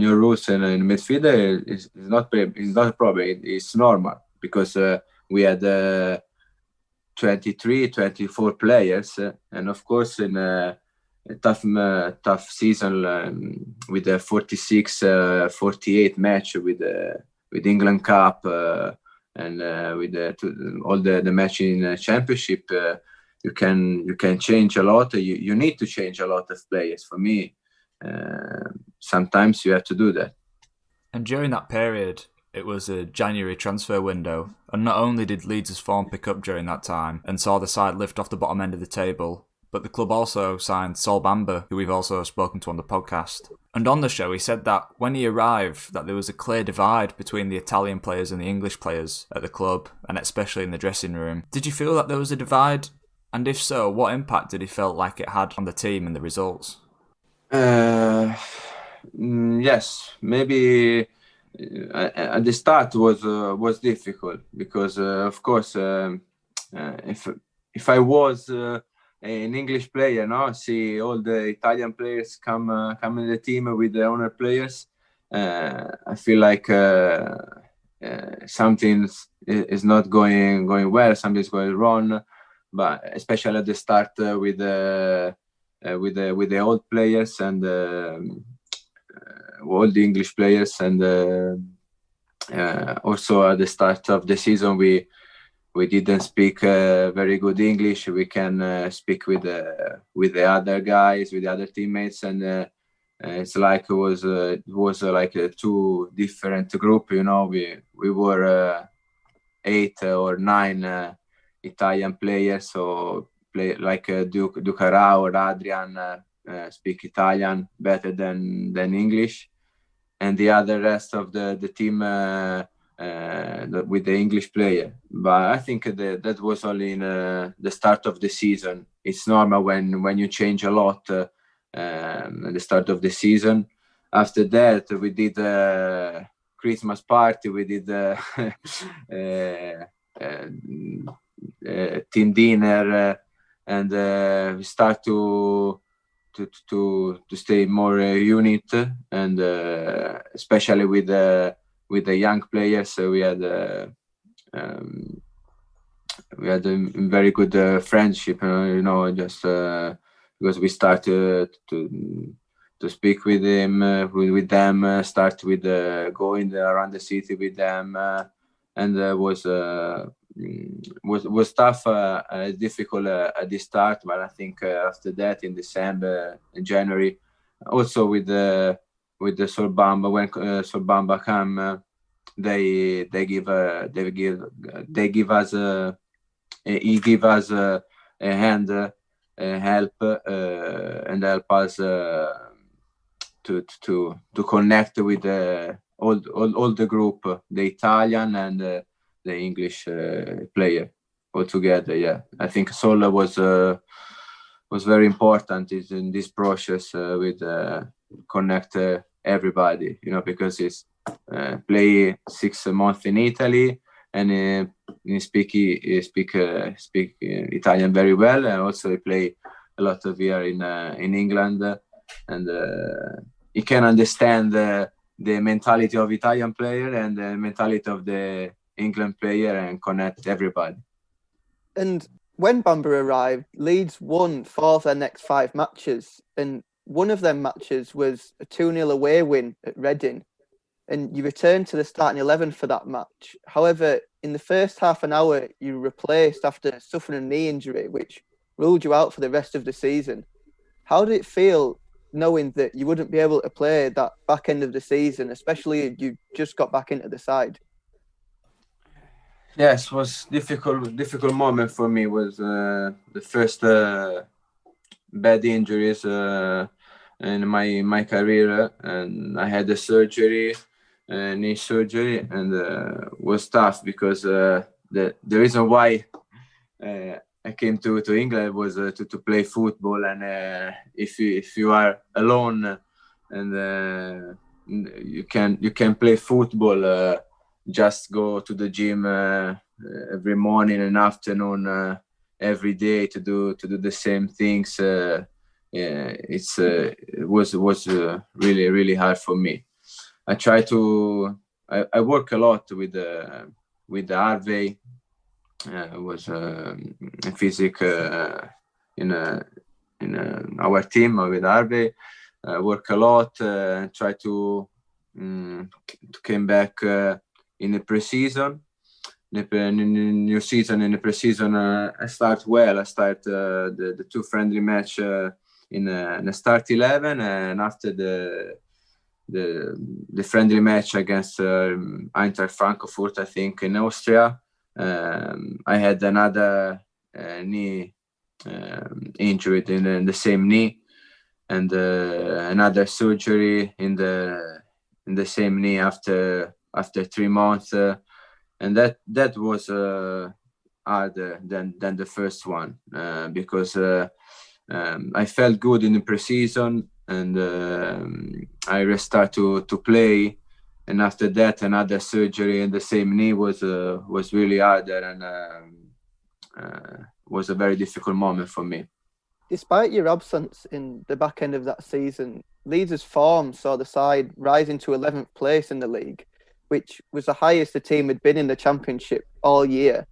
your rules and in midfield, it's not a problem. It's normal because we had 23, 24 players, and of course in a tough season with the 46, 48 match with England Cup and with all the match in Championship, you can change a lot. You need to change a lot of players. For me, sometimes you have to do that. And during that period, it was a January transfer window, and not only did Leeds' form pick up during that time and saw the side lift off the bottom end of the table, but the club also signed Sol Bamba, who we've also spoken to on the podcast. And on the show, he said that when he arrived, that there was a clear divide between the Italian players and the English players at the club, and especially in the dressing room. Did you feel that there was a divide? And if so, what impact did he feel like it had on the team and the results? Yes, maybe at the start was difficult because of course if I was an English player, see all the Italian players come in the team with the owner players, I feel like something is not going well, something's going wrong. But especially at the start with the old players and all the English players, and also at the start of the season we didn't speak very good English. We can speak with the other guys, with the other teammates, and it's like it was like two different group. We were 8 or 9 Italian players, so play like Ducarà or Adrian speak Italian better than English, and the other rest of the team with the English player. But I think that was only in the start of the season. It's normal when you change a lot at the start of the season. After that, we did a Christmas party. We did team dinner, and we start to stay more unit, and especially with the young players, we had a very good friendship, just because we started to speak with them, start with going around the city with them, and was tough, difficult at the start, but I think after that, in December and January, also with the Sol Bamba, when Sol Bamba come, he give us a hand, help, and help us to connect with all the group, the Italian and the English player all together. Yeah, I think Sol was very important in this process with connect everybody, because he's play 6 months in Italy, and he speak Italian very well, and also he play a lot of year in England, and he can understand the mentality of Italian player and the mentality of the England player, and connect everybody. And when Bamba arrived, Leeds won 4 of their next 5 matches, and one of them matches was a 2-0 away win at Reading, and you returned to the starting 11 for that match. However, in the first half an hour, you were replaced after suffering a knee injury, which ruled you out for the rest of the season. How did it feel knowing that you wouldn't be able to play that back end of the season, especially if you just got back into the side? Yes, it was difficult moment for me. It was the first bad injuries in my career, and I had a surgery, knee surgery, and was tough because the reason why I came to England was to play football, and if you are alone and you can play football. Just go to the gym every morning and afternoon, every day to do the same things. It was really hard for me. I try to. I work a lot with Harvey. Was a physic in our team with Harvey. Work a lot. Try to came back in the pre-season. New season in the pre-season, I start well. I start the 2 friendly match in the start 11, and after the friendly match against Eintracht Frankfurt, I think in Austria, I had another knee injury in the same knee, and another surgery in the same knee after 3 months, and that was harder than the first one, because I felt good in the pre-season, and I restart to play, and after that another surgery in the same knee was really harder, and was a very difficult moment for me. Despite your absence in the back end of that season, Leeds' form saw the side rising to 11th place in the league, which was the highest the team had been in the Championship all year.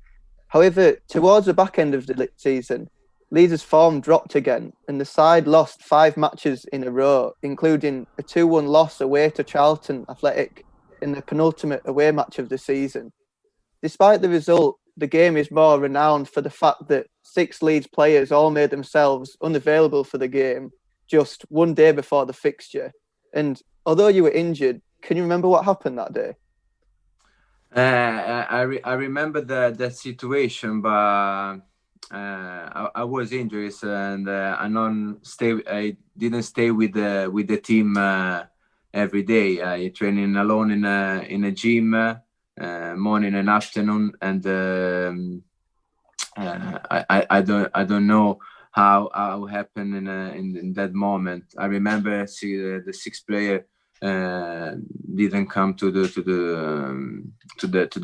However, towards the back end of the season, Leeds' form dropped again, and the side lost 5 matches in a row, including a 2-1 loss away to Charlton Athletic in the penultimate away match of the season. Despite the result, the game is more renowned for the fact that 6 Leeds players all made themselves unavailable for the game just one day before the fixture. And although you were injured, can you remember what happened that day? I remember that situation, but I was injured, and I didn't stay with the team every day. I training alone in a gym morning and afternoon, and I don't know how happened in that moment. I remember the 6th player didn't come to the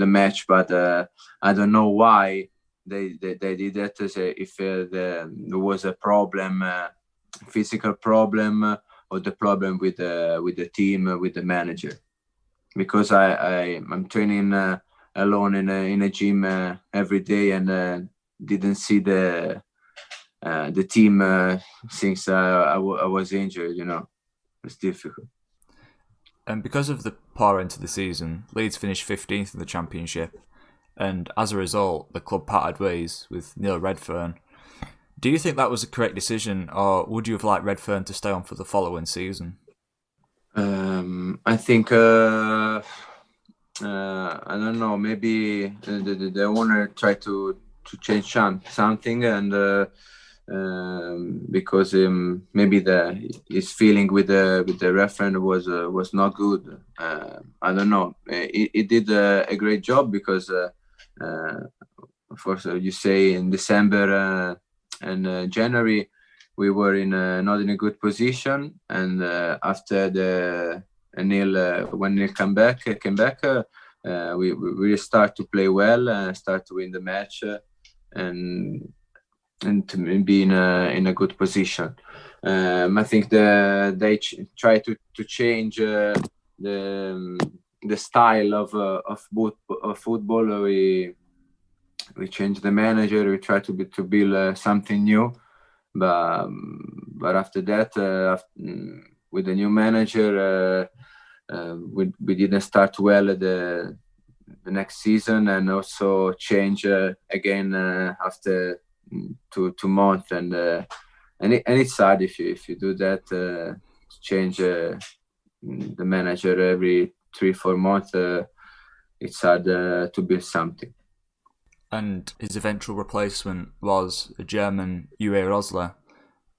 match, but I don't know why they did that. If there was a problem, physical problem, or the problem with the team, with the manager, because I'm training alone in a gym every day, and didn't see the team since I was injured. It's difficult. And because of the poor end to the season, Leeds finished 15th in the Championship, and as a result, the club parted ways with Neil Redfern. Do you think that was a correct decision, or would you have liked Redfern to stay on for the following season? I think I don't know. Maybe the owner tried to change something, and because maybe his feeling with the referee was not good. I don't know. He did a great job, because of course, you say in December and January we were not in a good position, and after when Neil came back, we really start to play well and start to win the match, and to be in a good position. I think they try to change the style of football. We changed the manager. We try to build something new, but after that, with the new manager, we didn't start well the next season, and also change again after 2 months, and it's sad if you do that, change the manager every 3-4 months. It's hard to build something. And his eventual replacement was a German Uwe Rosler.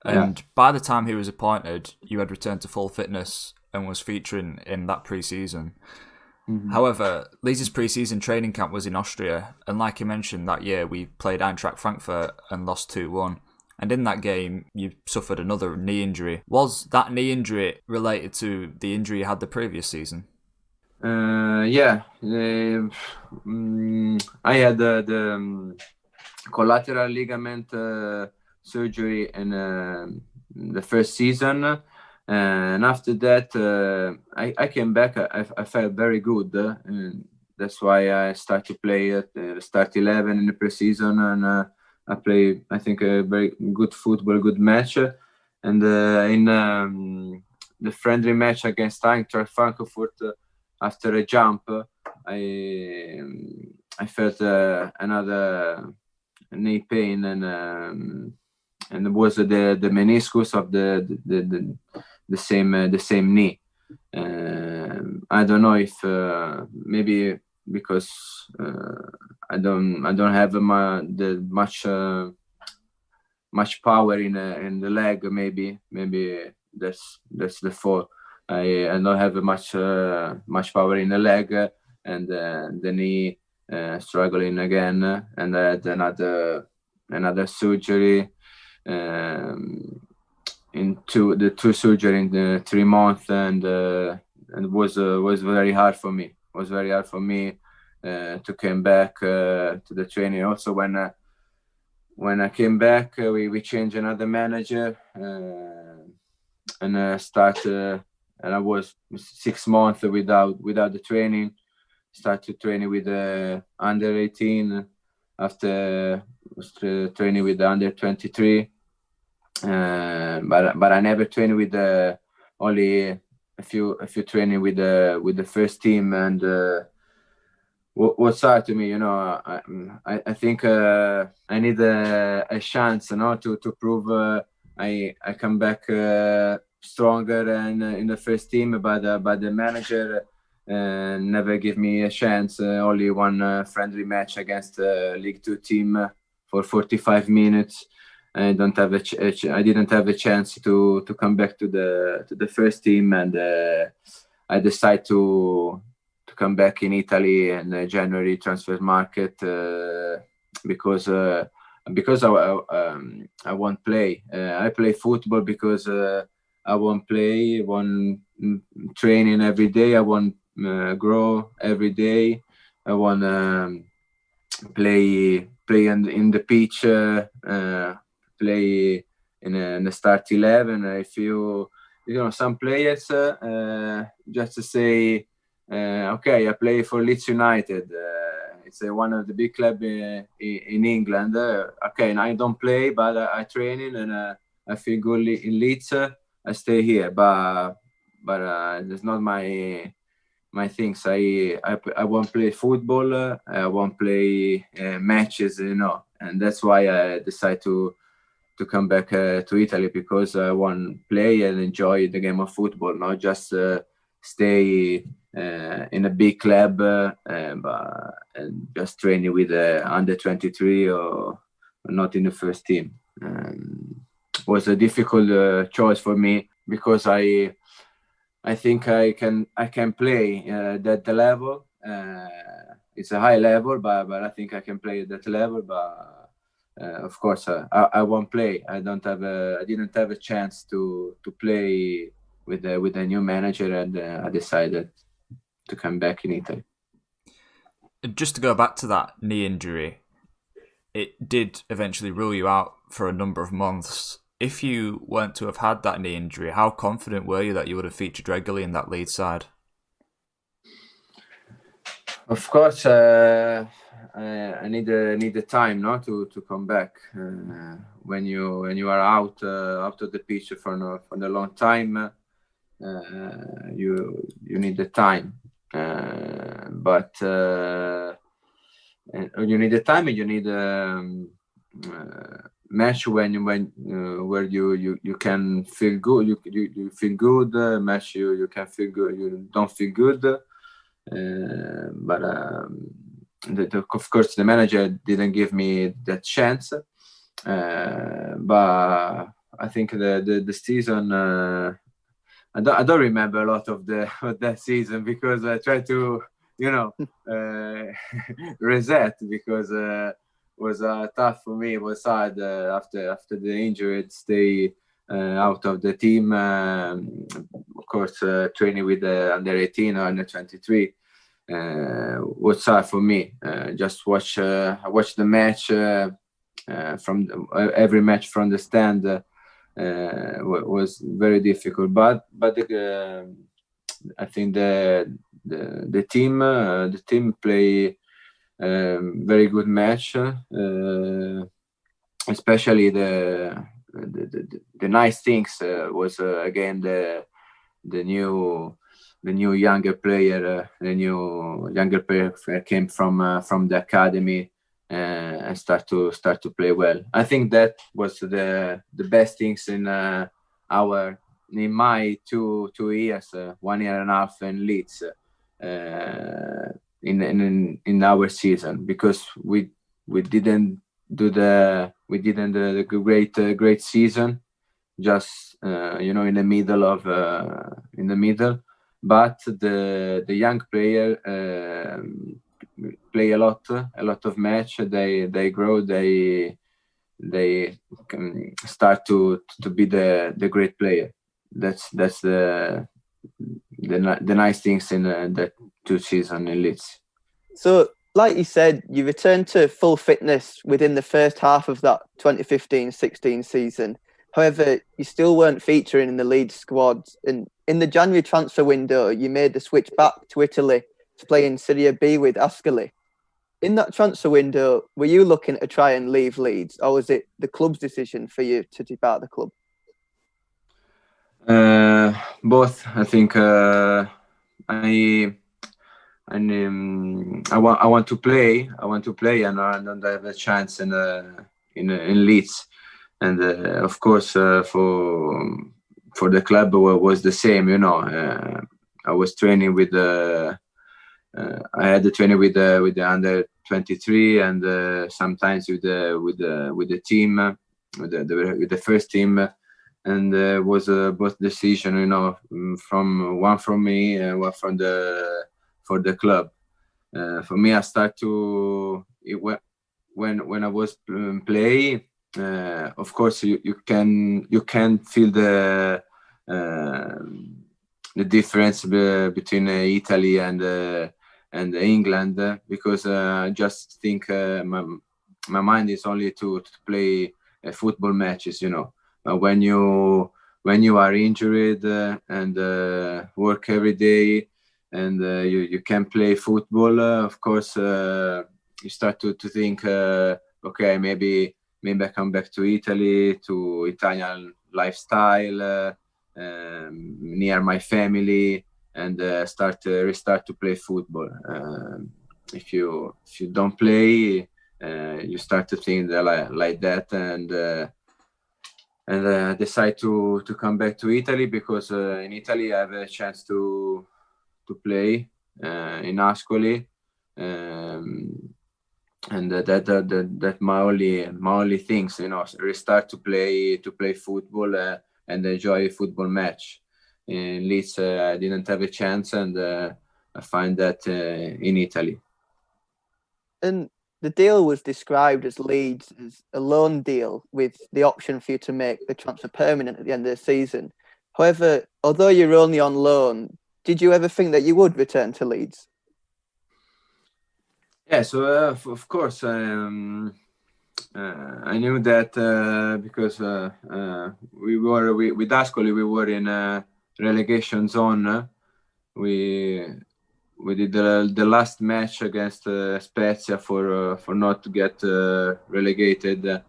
And by the time he was appointed, you had returned to full fitness and was featuring in that pre-season. Mm-hmm. However, Leeds' pre-season training camp was in Austria, and like you mentioned, that year we played Eintracht Frankfurt and lost 2-1. And in that game, you suffered another knee injury. Was that knee injury related to the injury you had the previous season? Yeah. I had the collateral ligament surgery in the first season. And after that, I came back. I felt very good. And that's why I started to play at start 11 in the preseason. And I play, I think, a very good football, good match. And in the friendly match against Eintracht Frankfurt, after a jump, I felt another knee pain, and it was the meniscus of the same knee. I don't know if maybe because I don't have much power in the leg. Maybe that's the fault. I don't have much power in the leg, and the knee struggling again, and I had another surgery. Into the two surgery in the 3 months, and it was very hard for me. It was very hard for me to come back to the training. Also, when I came back, we changed another manager, and start. And I was 6 months without the training. Started training with under 18. After training with the under 23. But I never trained with only a few training with the first team, and what's hard to me, I think I need a chance, to prove I come back stronger and in the first team, but the manager never give me a chance. Only one friendly match against League 2 team for 45 minutes. I didn't have a chance to come back to the first team, and I decided to come back in Italy in the January transfer market because I won't play. I play football because I won't play. I want training every day. I want grow every day. I want play in the pitch. Play in the start 11. If some players just to say, okay, I play for Leeds United. It's one of the big clubs in England. Okay, and I don't play, but I training and I feel good in Leeds. I stay here, but it's not my things. I won't play football. I won't play matches, and that's why I decide to come back to Italy, because I want to play and enjoy the game of football, not just stay in a big club and just training with under 23 or not in the first team. It was a difficult choice for me, because I think I can play at the level. It's a high level, but I think I can play at that level. But of course, I won't play. I didn't have a chance to play with a new manager, and I decided to come back in Italy. Just to go back to that knee injury, it did eventually rule you out for a number of months. If you weren't to have had that knee injury, how confident were you that you would have featured regularly in that Leeds side? Of course, I need the time, to come back. When you are out of the pitch for a long time, you need the time. But you need the time, and you need match when where you can feel good. You feel good. Match you can feel good. You don't feel good. But of course, the manager didn't give me that chance. But I think the season. I don't remember a lot of that season, because I tried to reset, because tough for me. It was hard after the injury to stay out of the team. Of course, training with the under 18 or under 23 was hard for me. Just watch the match from every match from the stand. Was very difficult, but I think the team play very good match, especially the nice things was again the new younger player came from the academy and start to play well. I think that was the best things in my 2 years, 1 year and a half in Leeds, in our season, because we didn't do the great season, just in the middle, but the young player play a lot of match. They grow, they can start to be the great player. That's the nice things in that 2 seasons in Leeds. So, like you said, you returned to full fitness within the first half of that 2015-16 season. However, you still weren't featuring in the Leeds squad. And in the January transfer window, you made the switch back to Italy to play in Serie B with Ascoli. In that transfer window, were you looking to try and leave Leeds, or was it the club's decision for you to depart the club? Both. I think I want to play. And I don't have a chance in Leeds. And of course, for the club was the same. I was training with I had the training with the under 23 and sometimes with the team, with the first team. And was both decision, from me and one for the club. For me, I start to when I was play. Of course, you can feel the difference between Italy and England, because I just think my mind is only to play football matches, when you are injured and work every day and you can play football, of course you start to think, okay, maybe I come back to Italy, to Italian lifestyle, near my family, and restart to play football. If you don't play, you start to think like that, and decide to come back to Italy, because in Italy I have a chance to play in Ascoli, and that my only things, restart to play football and enjoy a football match. In Leeds, I didn't have a chance, and I find that in Italy. And the deal was described as Leeds as a loan deal with the option for you to make the transfer permanent at the end of the season. However, although you're only on loan, did you ever think that you would return to Leeds? Yeah, so of course, I knew that because we were with Ascoli, we were in a relegation zone. We did the last match against Spezia for not to get relegated,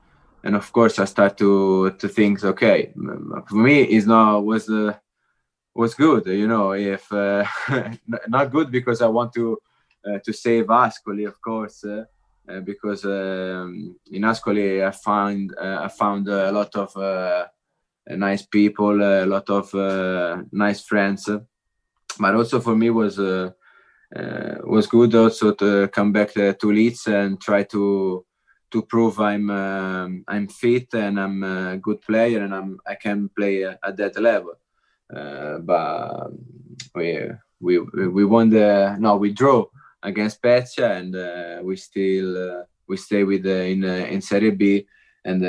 and of course I start to think, okay, for me was good, if not good because I want to save Ascoli, of course, because in Ascoli I found a lot of nice people, a lot of nice friends, but also for me was good also to come back to Leeds and try to prove I'm fit and I'm a good player and I can play at that level. But we won we draw against Spezia, and we still we stay with in Serie B, and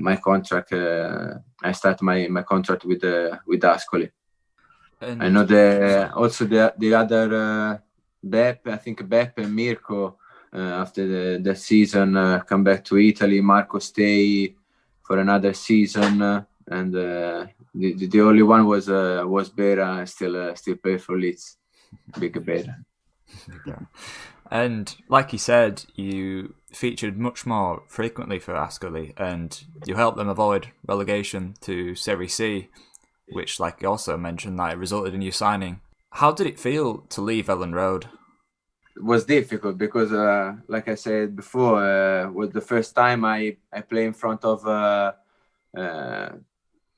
my contract. I start my contract with Ascoli. And I know also the other Beppe. I think Beppe and Mirko after the season come back to Italy. Marco stay for another season, and the only one was Bera, still play for Leeds. Big Bera. And like you said, you featured much more frequently for Ascoli, and you helped them avoid relegation to Serie C, which, like you also mentioned, that it resulted in you signing. How did it feel to leave Elland Road? It was difficult because, like I said before, was the first time I play in front of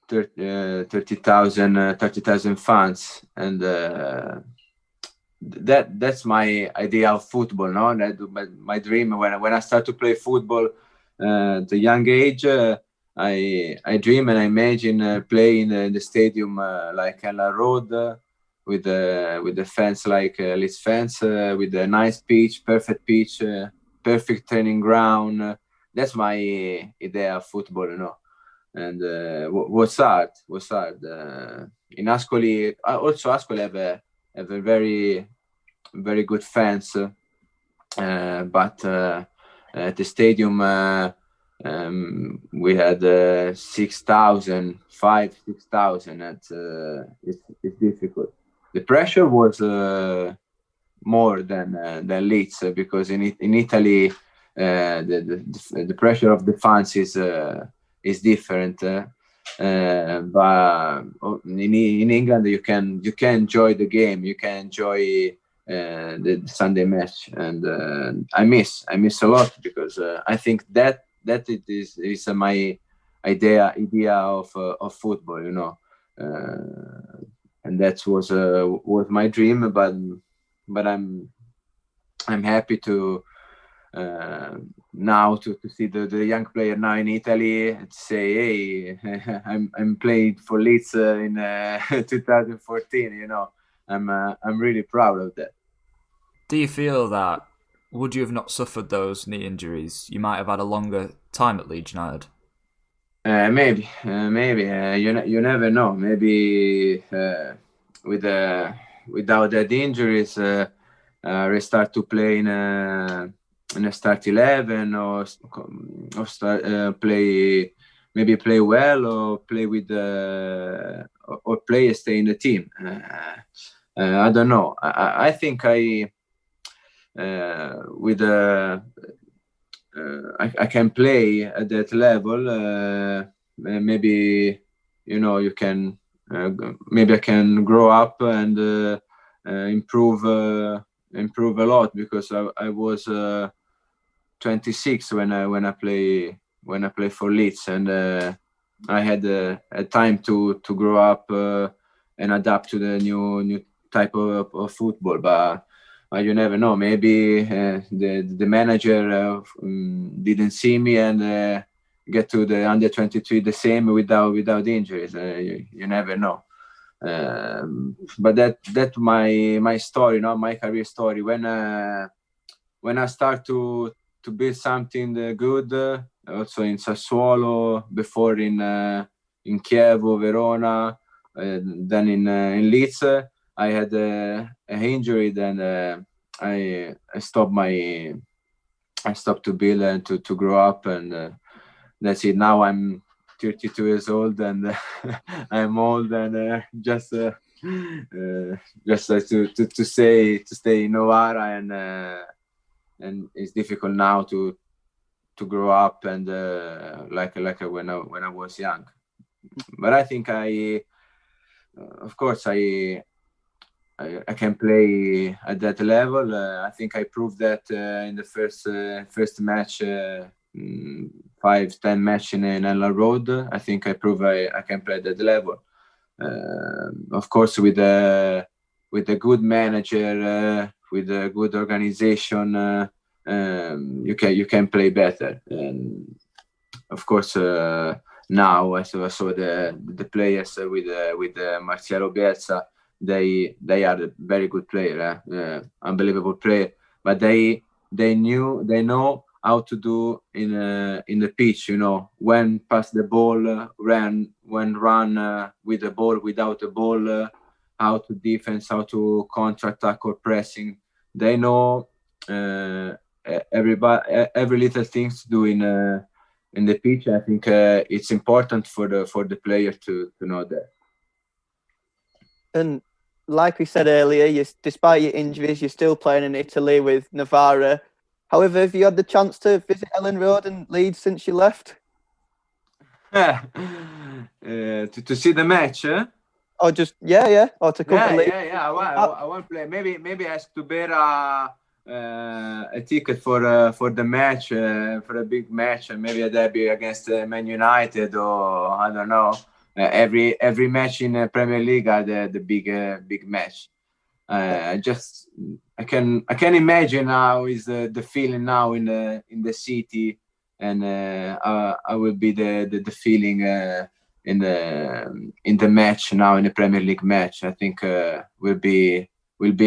30,000 fans, and that's my idea of football. No, my dream when I start to play football at a young age. I dream and I imagine playing in the stadium like Elland Road with the fans like Leeds fans, with a nice pitch, perfect pitch, perfect training ground. That's my idea of football, you know. And was hard. In Ascoli, also Ascoli have a very very good fans, but at the stadium we had 6,000, 6,000. It's difficult. The pressure was more than Leeds, because in Italy the pressure of the fans is different. But in England you can enjoy the game, you can enjoy the Sunday match, and I miss a lot, because I think that it is my idea of football, you know, and that was my dream. But I'm happy to now to see the young player now in Italy and say, hey, I'm playing for Leeds in 2014. You know, I'm really proud of that. Do you feel that, would you have not suffered those knee injuries, you might have had a longer time at Leeds United? Maybe. You never know. Maybe without that injuries, restart to play in a start 11, or start play well, or play with or play stay in the team. I don't know. I think with I can play at that level. Maybe, you know, you can maybe I can grow up and improve a lot, because I was 26 when I play for Leeds, and I had a time to grow up and adapt to the new type of football. But you never know. Maybe the manager didn't see me and get to the under 23 the same without injuries. You never know. But that my story, not my career story. When I start to build something good, also in Sassuolo, before in Chievo, Verona, then in Leeds, I had an injury. Then I stopped to build and to grow up, and that's it. Now I'm 32 years old, and I'm old, and just like to stay in Novara, and it's difficult now to grow up, and like when I was young. But I think of course I can play at that level. I think I proved that in the first match, 5-10 match in Elland Road. I think I proved I can play at that level. Of course, with a good manager, with a good organization, you can play better. And of course, now I saw the players with Marcelo Bielsa. They are a very good player, unbelievable player. But they know how to do in the pitch. When pass the ball, when run with the ball, without the ball, how to defense, how to counter-attack or pressing. They know every little things to do in the pitch. I think it's important for the player to know that. And like we said earlier, despite your injuries, you're still playing in Italy with Novara. However, have you had the chance to visit Elland Road and Leeds since you left? To see the match, Or just or to come to Leeds? Yeah. I want to play. Maybe ask to bear a ticket for the match, for a big match, and maybe a derby against Man United, or I don't know. Every match in Premier League are the big match. I can imagine how is the feeling now in the city, and I will be the feeling in the match now, in the Premier League match. I think will be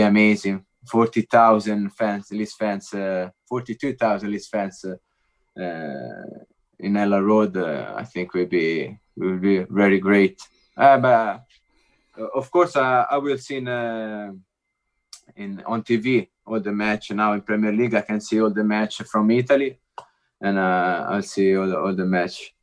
amazing. 40,000 fans, Leeds fans, 42,000 Leeds fans in Elland Road. I think will be very great. But of course, I will see on TV all the match now in Premier League. I can see all the match from Italy, and I'll see all the match.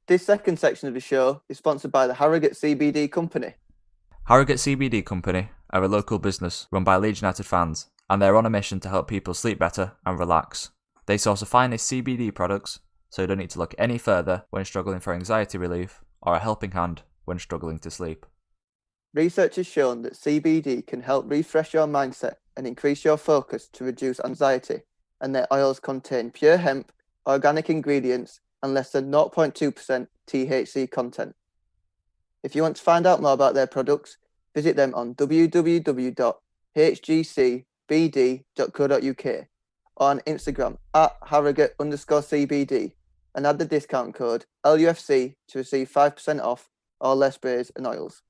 This second section of the show is sponsored by the Harrogate CBD Company. Harrogate CBD Company are a local business run by Leeds United fans, and they're on a mission to help people sleep better and relax. They source the finest CBD products, so you don't need to look any further when struggling for anxiety relief or a helping hand when struggling to sleep. Research has shown that CBD can help refresh your mindset and increase your focus to reduce anxiety, and their oils contain pure hemp, organic ingredients, and less than 0.2% THC content. If you want to find out more about their products, visit them on www.hgcbd.co.uk or on Instagram @Harrogate_CBD and add the discount code LUFC to receive 5% off all their sprays and oils.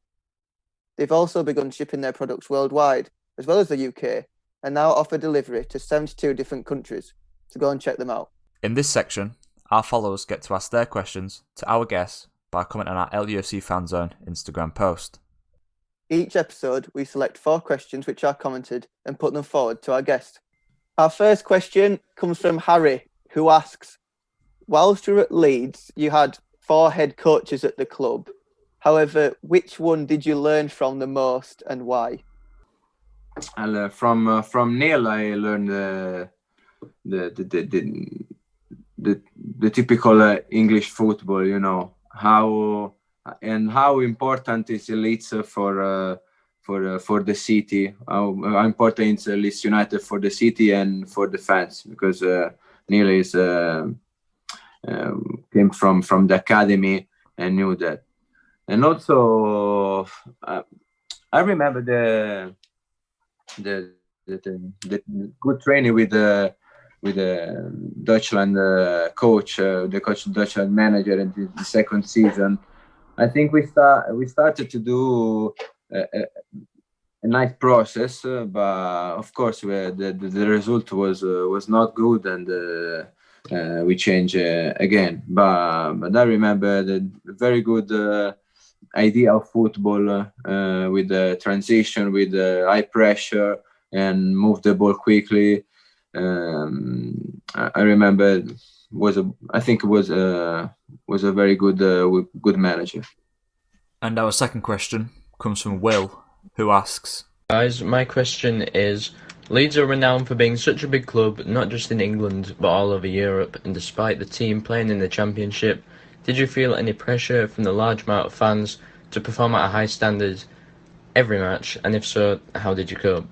They've also begun shipping their products worldwide, as well as the UK, and now offer delivery to 72 different countries. So go and check them out. In this section, our followers get to ask their questions to our guests by commenting on our LUFCFANZONE Instagram post. Each episode, we select 4 questions which are commented and put them forward to our guest. Our first question comes from Harry, who asks, whilst you were at Leeds, you had 4 head coaches at the club. However, which one did you learn from the most and why? From Neil, I learned the typical English football. How important is Leeds for the city? How important is Leeds United for the city and for the fans? Because Neil is came from the academy and knew that. And also, I remember the good training with the Deutschland coach, the coach Deutschland manager in the second season. I think we started to do a nice process, but of course the result was not good, and we changed again. But I remember the very good idea of football with the transition, with high pressure, and move the ball quickly. I remember I think it was a very good manager. And our second question comes from Will, who asks, Guys, my question is, Leeds are renowned for being such a big club, not just in England, but all over Europe, and despite the team playing in the Championship, did you feel any pressure from the large amount of fans to perform at a high standard every match, and if so, how did you cope?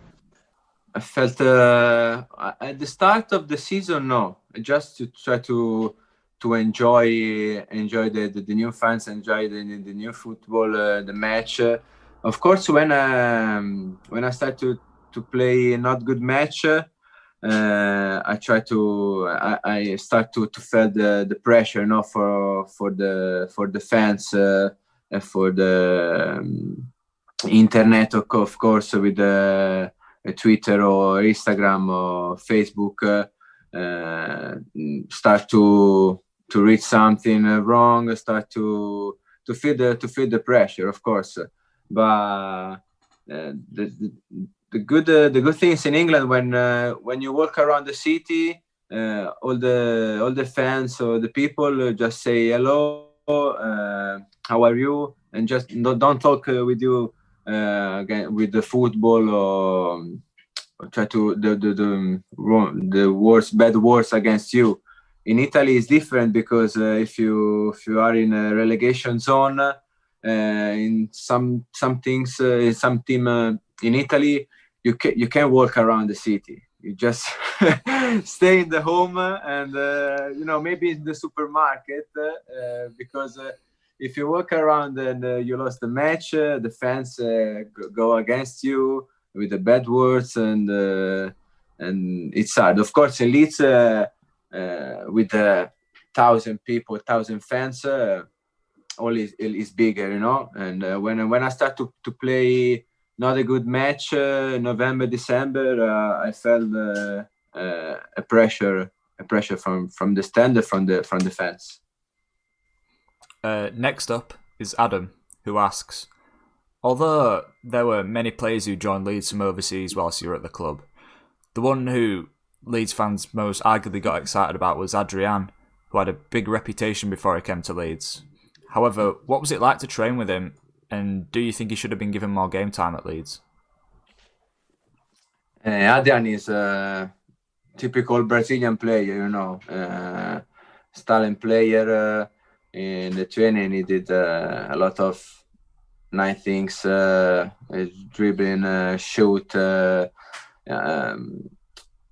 I felt at the start of the season, no, just to try to enjoy the new fans, enjoy the new football, the match. Of course, when I start to play not good match, I start to feel the pressure, for the fans. for the internet, of course, with Twitter or Instagram or Facebook, start to read something wrong, start to feel the pressure, of course. But the good things in England, when you walk around the city, all the fans or the people just say hello, how are you, and just don't talk with you again with the football, or try to the bad words against you. In Italy, it's different, because if you are in a relegation zone, in some things, in some team in Italy, you can walk around the city. You just stay in the home, and maybe in the supermarket, because if you walk around and you lost the match, the fans go against you with the bad words, and it's sad. Of course, Leeds, with 1,000 people, 1,000 fans, all is bigger, And when I start to play not a good match, November, December, I felt a pressure from the stand, from the fans. Next up is Adam, who asks, although there were many players who joined Leeds from overseas whilst you were at the club, the one who Leeds fans most arguably got excited about was Adrian, who had a big reputation before he came to Leeds. However, what was it like to train with him, and do you think he should have been given more game time at Leeds? Adrian is a typical Brazilian player, stallion player. In the training, he did a lot of nice things, dribbling, shoot.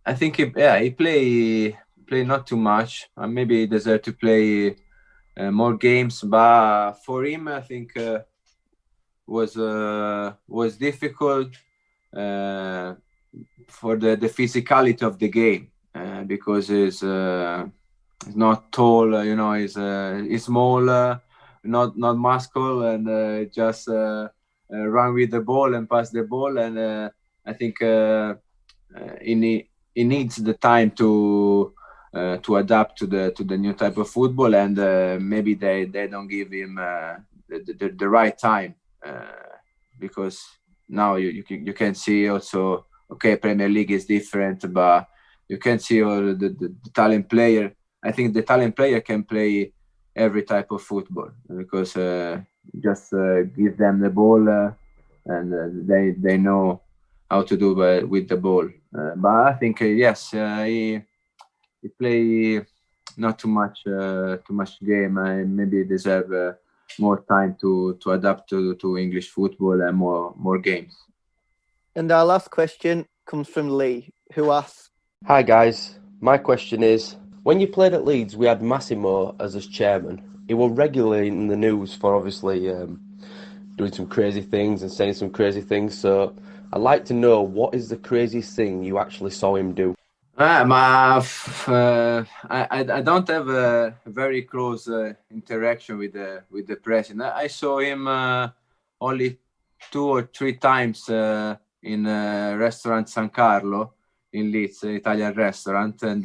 I think he play not too much. Maybe he deserved to play more games, but for him, I think was difficult for the physicality of the game, because he's not tall, he's small, not muscular, and just run with the ball and pass the ball, and I think he needs the time to adapt to the new type of football, and maybe they don't give him the right time, because now you can see also, okay, Premier League is different, but you can see all the talent player. I think the talent player can play every type of football, because just give them the ball, and they know how to do with the ball. But I think yes, he play not too much game. I maybe deserve more time to adapt to English football and more games. And our last question comes from Lee, who asks, hi guys, my question is, when you played at Leeds, we had Massimo as chairman. He was regularly in the news for obviously doing some crazy things and saying some crazy things. So I'd like to know, what is the craziest thing you actually saw him do? I don't have a very close interaction with the president. I saw him only 2 or 3 times in restaurant San Carlo in Leeds, Italian restaurant, and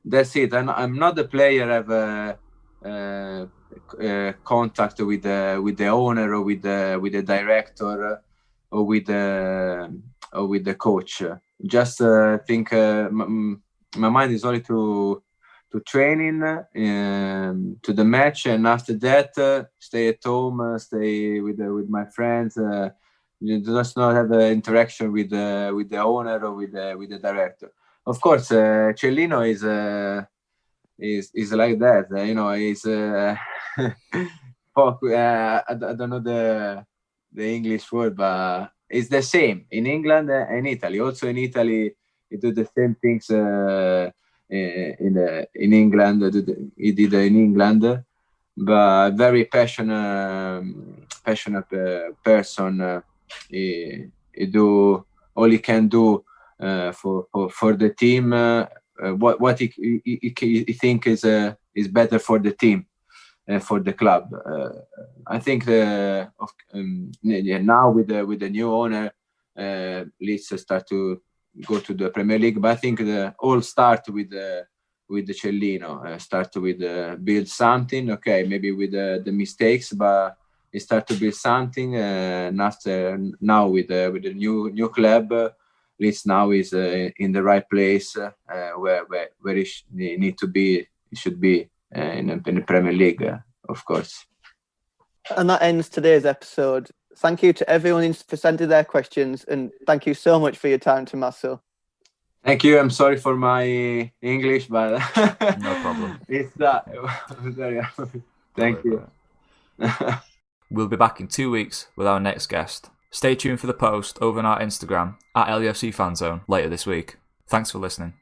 that's it. I'm not the player. I have contact with the owner, or with the director, or with the coach. Just think my mind is only to training, to the match, and after that stay at home, stay with my friends. You just not have an interaction with the owner or with the director. Of course, Cellino is like that. He's I don't know the English word, but it's the same in England and Italy. Also in Italy, he do the same things in England. He did in England, but very passionate person. He do all he can do for the team. What he think is better for the team. for the club. I think now with the new owner, Leeds start to go to the Premier League. But I think all start with the Cellino. Start with build something. Okay, maybe with the mistakes, but he start to build something. Now with the new club, Leeds now is in the right place where he need to be. He should be in the Premier League, of course. And that ends today's episode. Thank you to everyone for sending their questions, and thank you so much for your time, Tommaso. Thank you. I'm sorry for my English, but no problem. It's that. Thank you. We'll be back in 2 weeks with our next guest. Stay tuned for the post over on our Instagram at LUFCFANZONE later this week. Thanks for listening.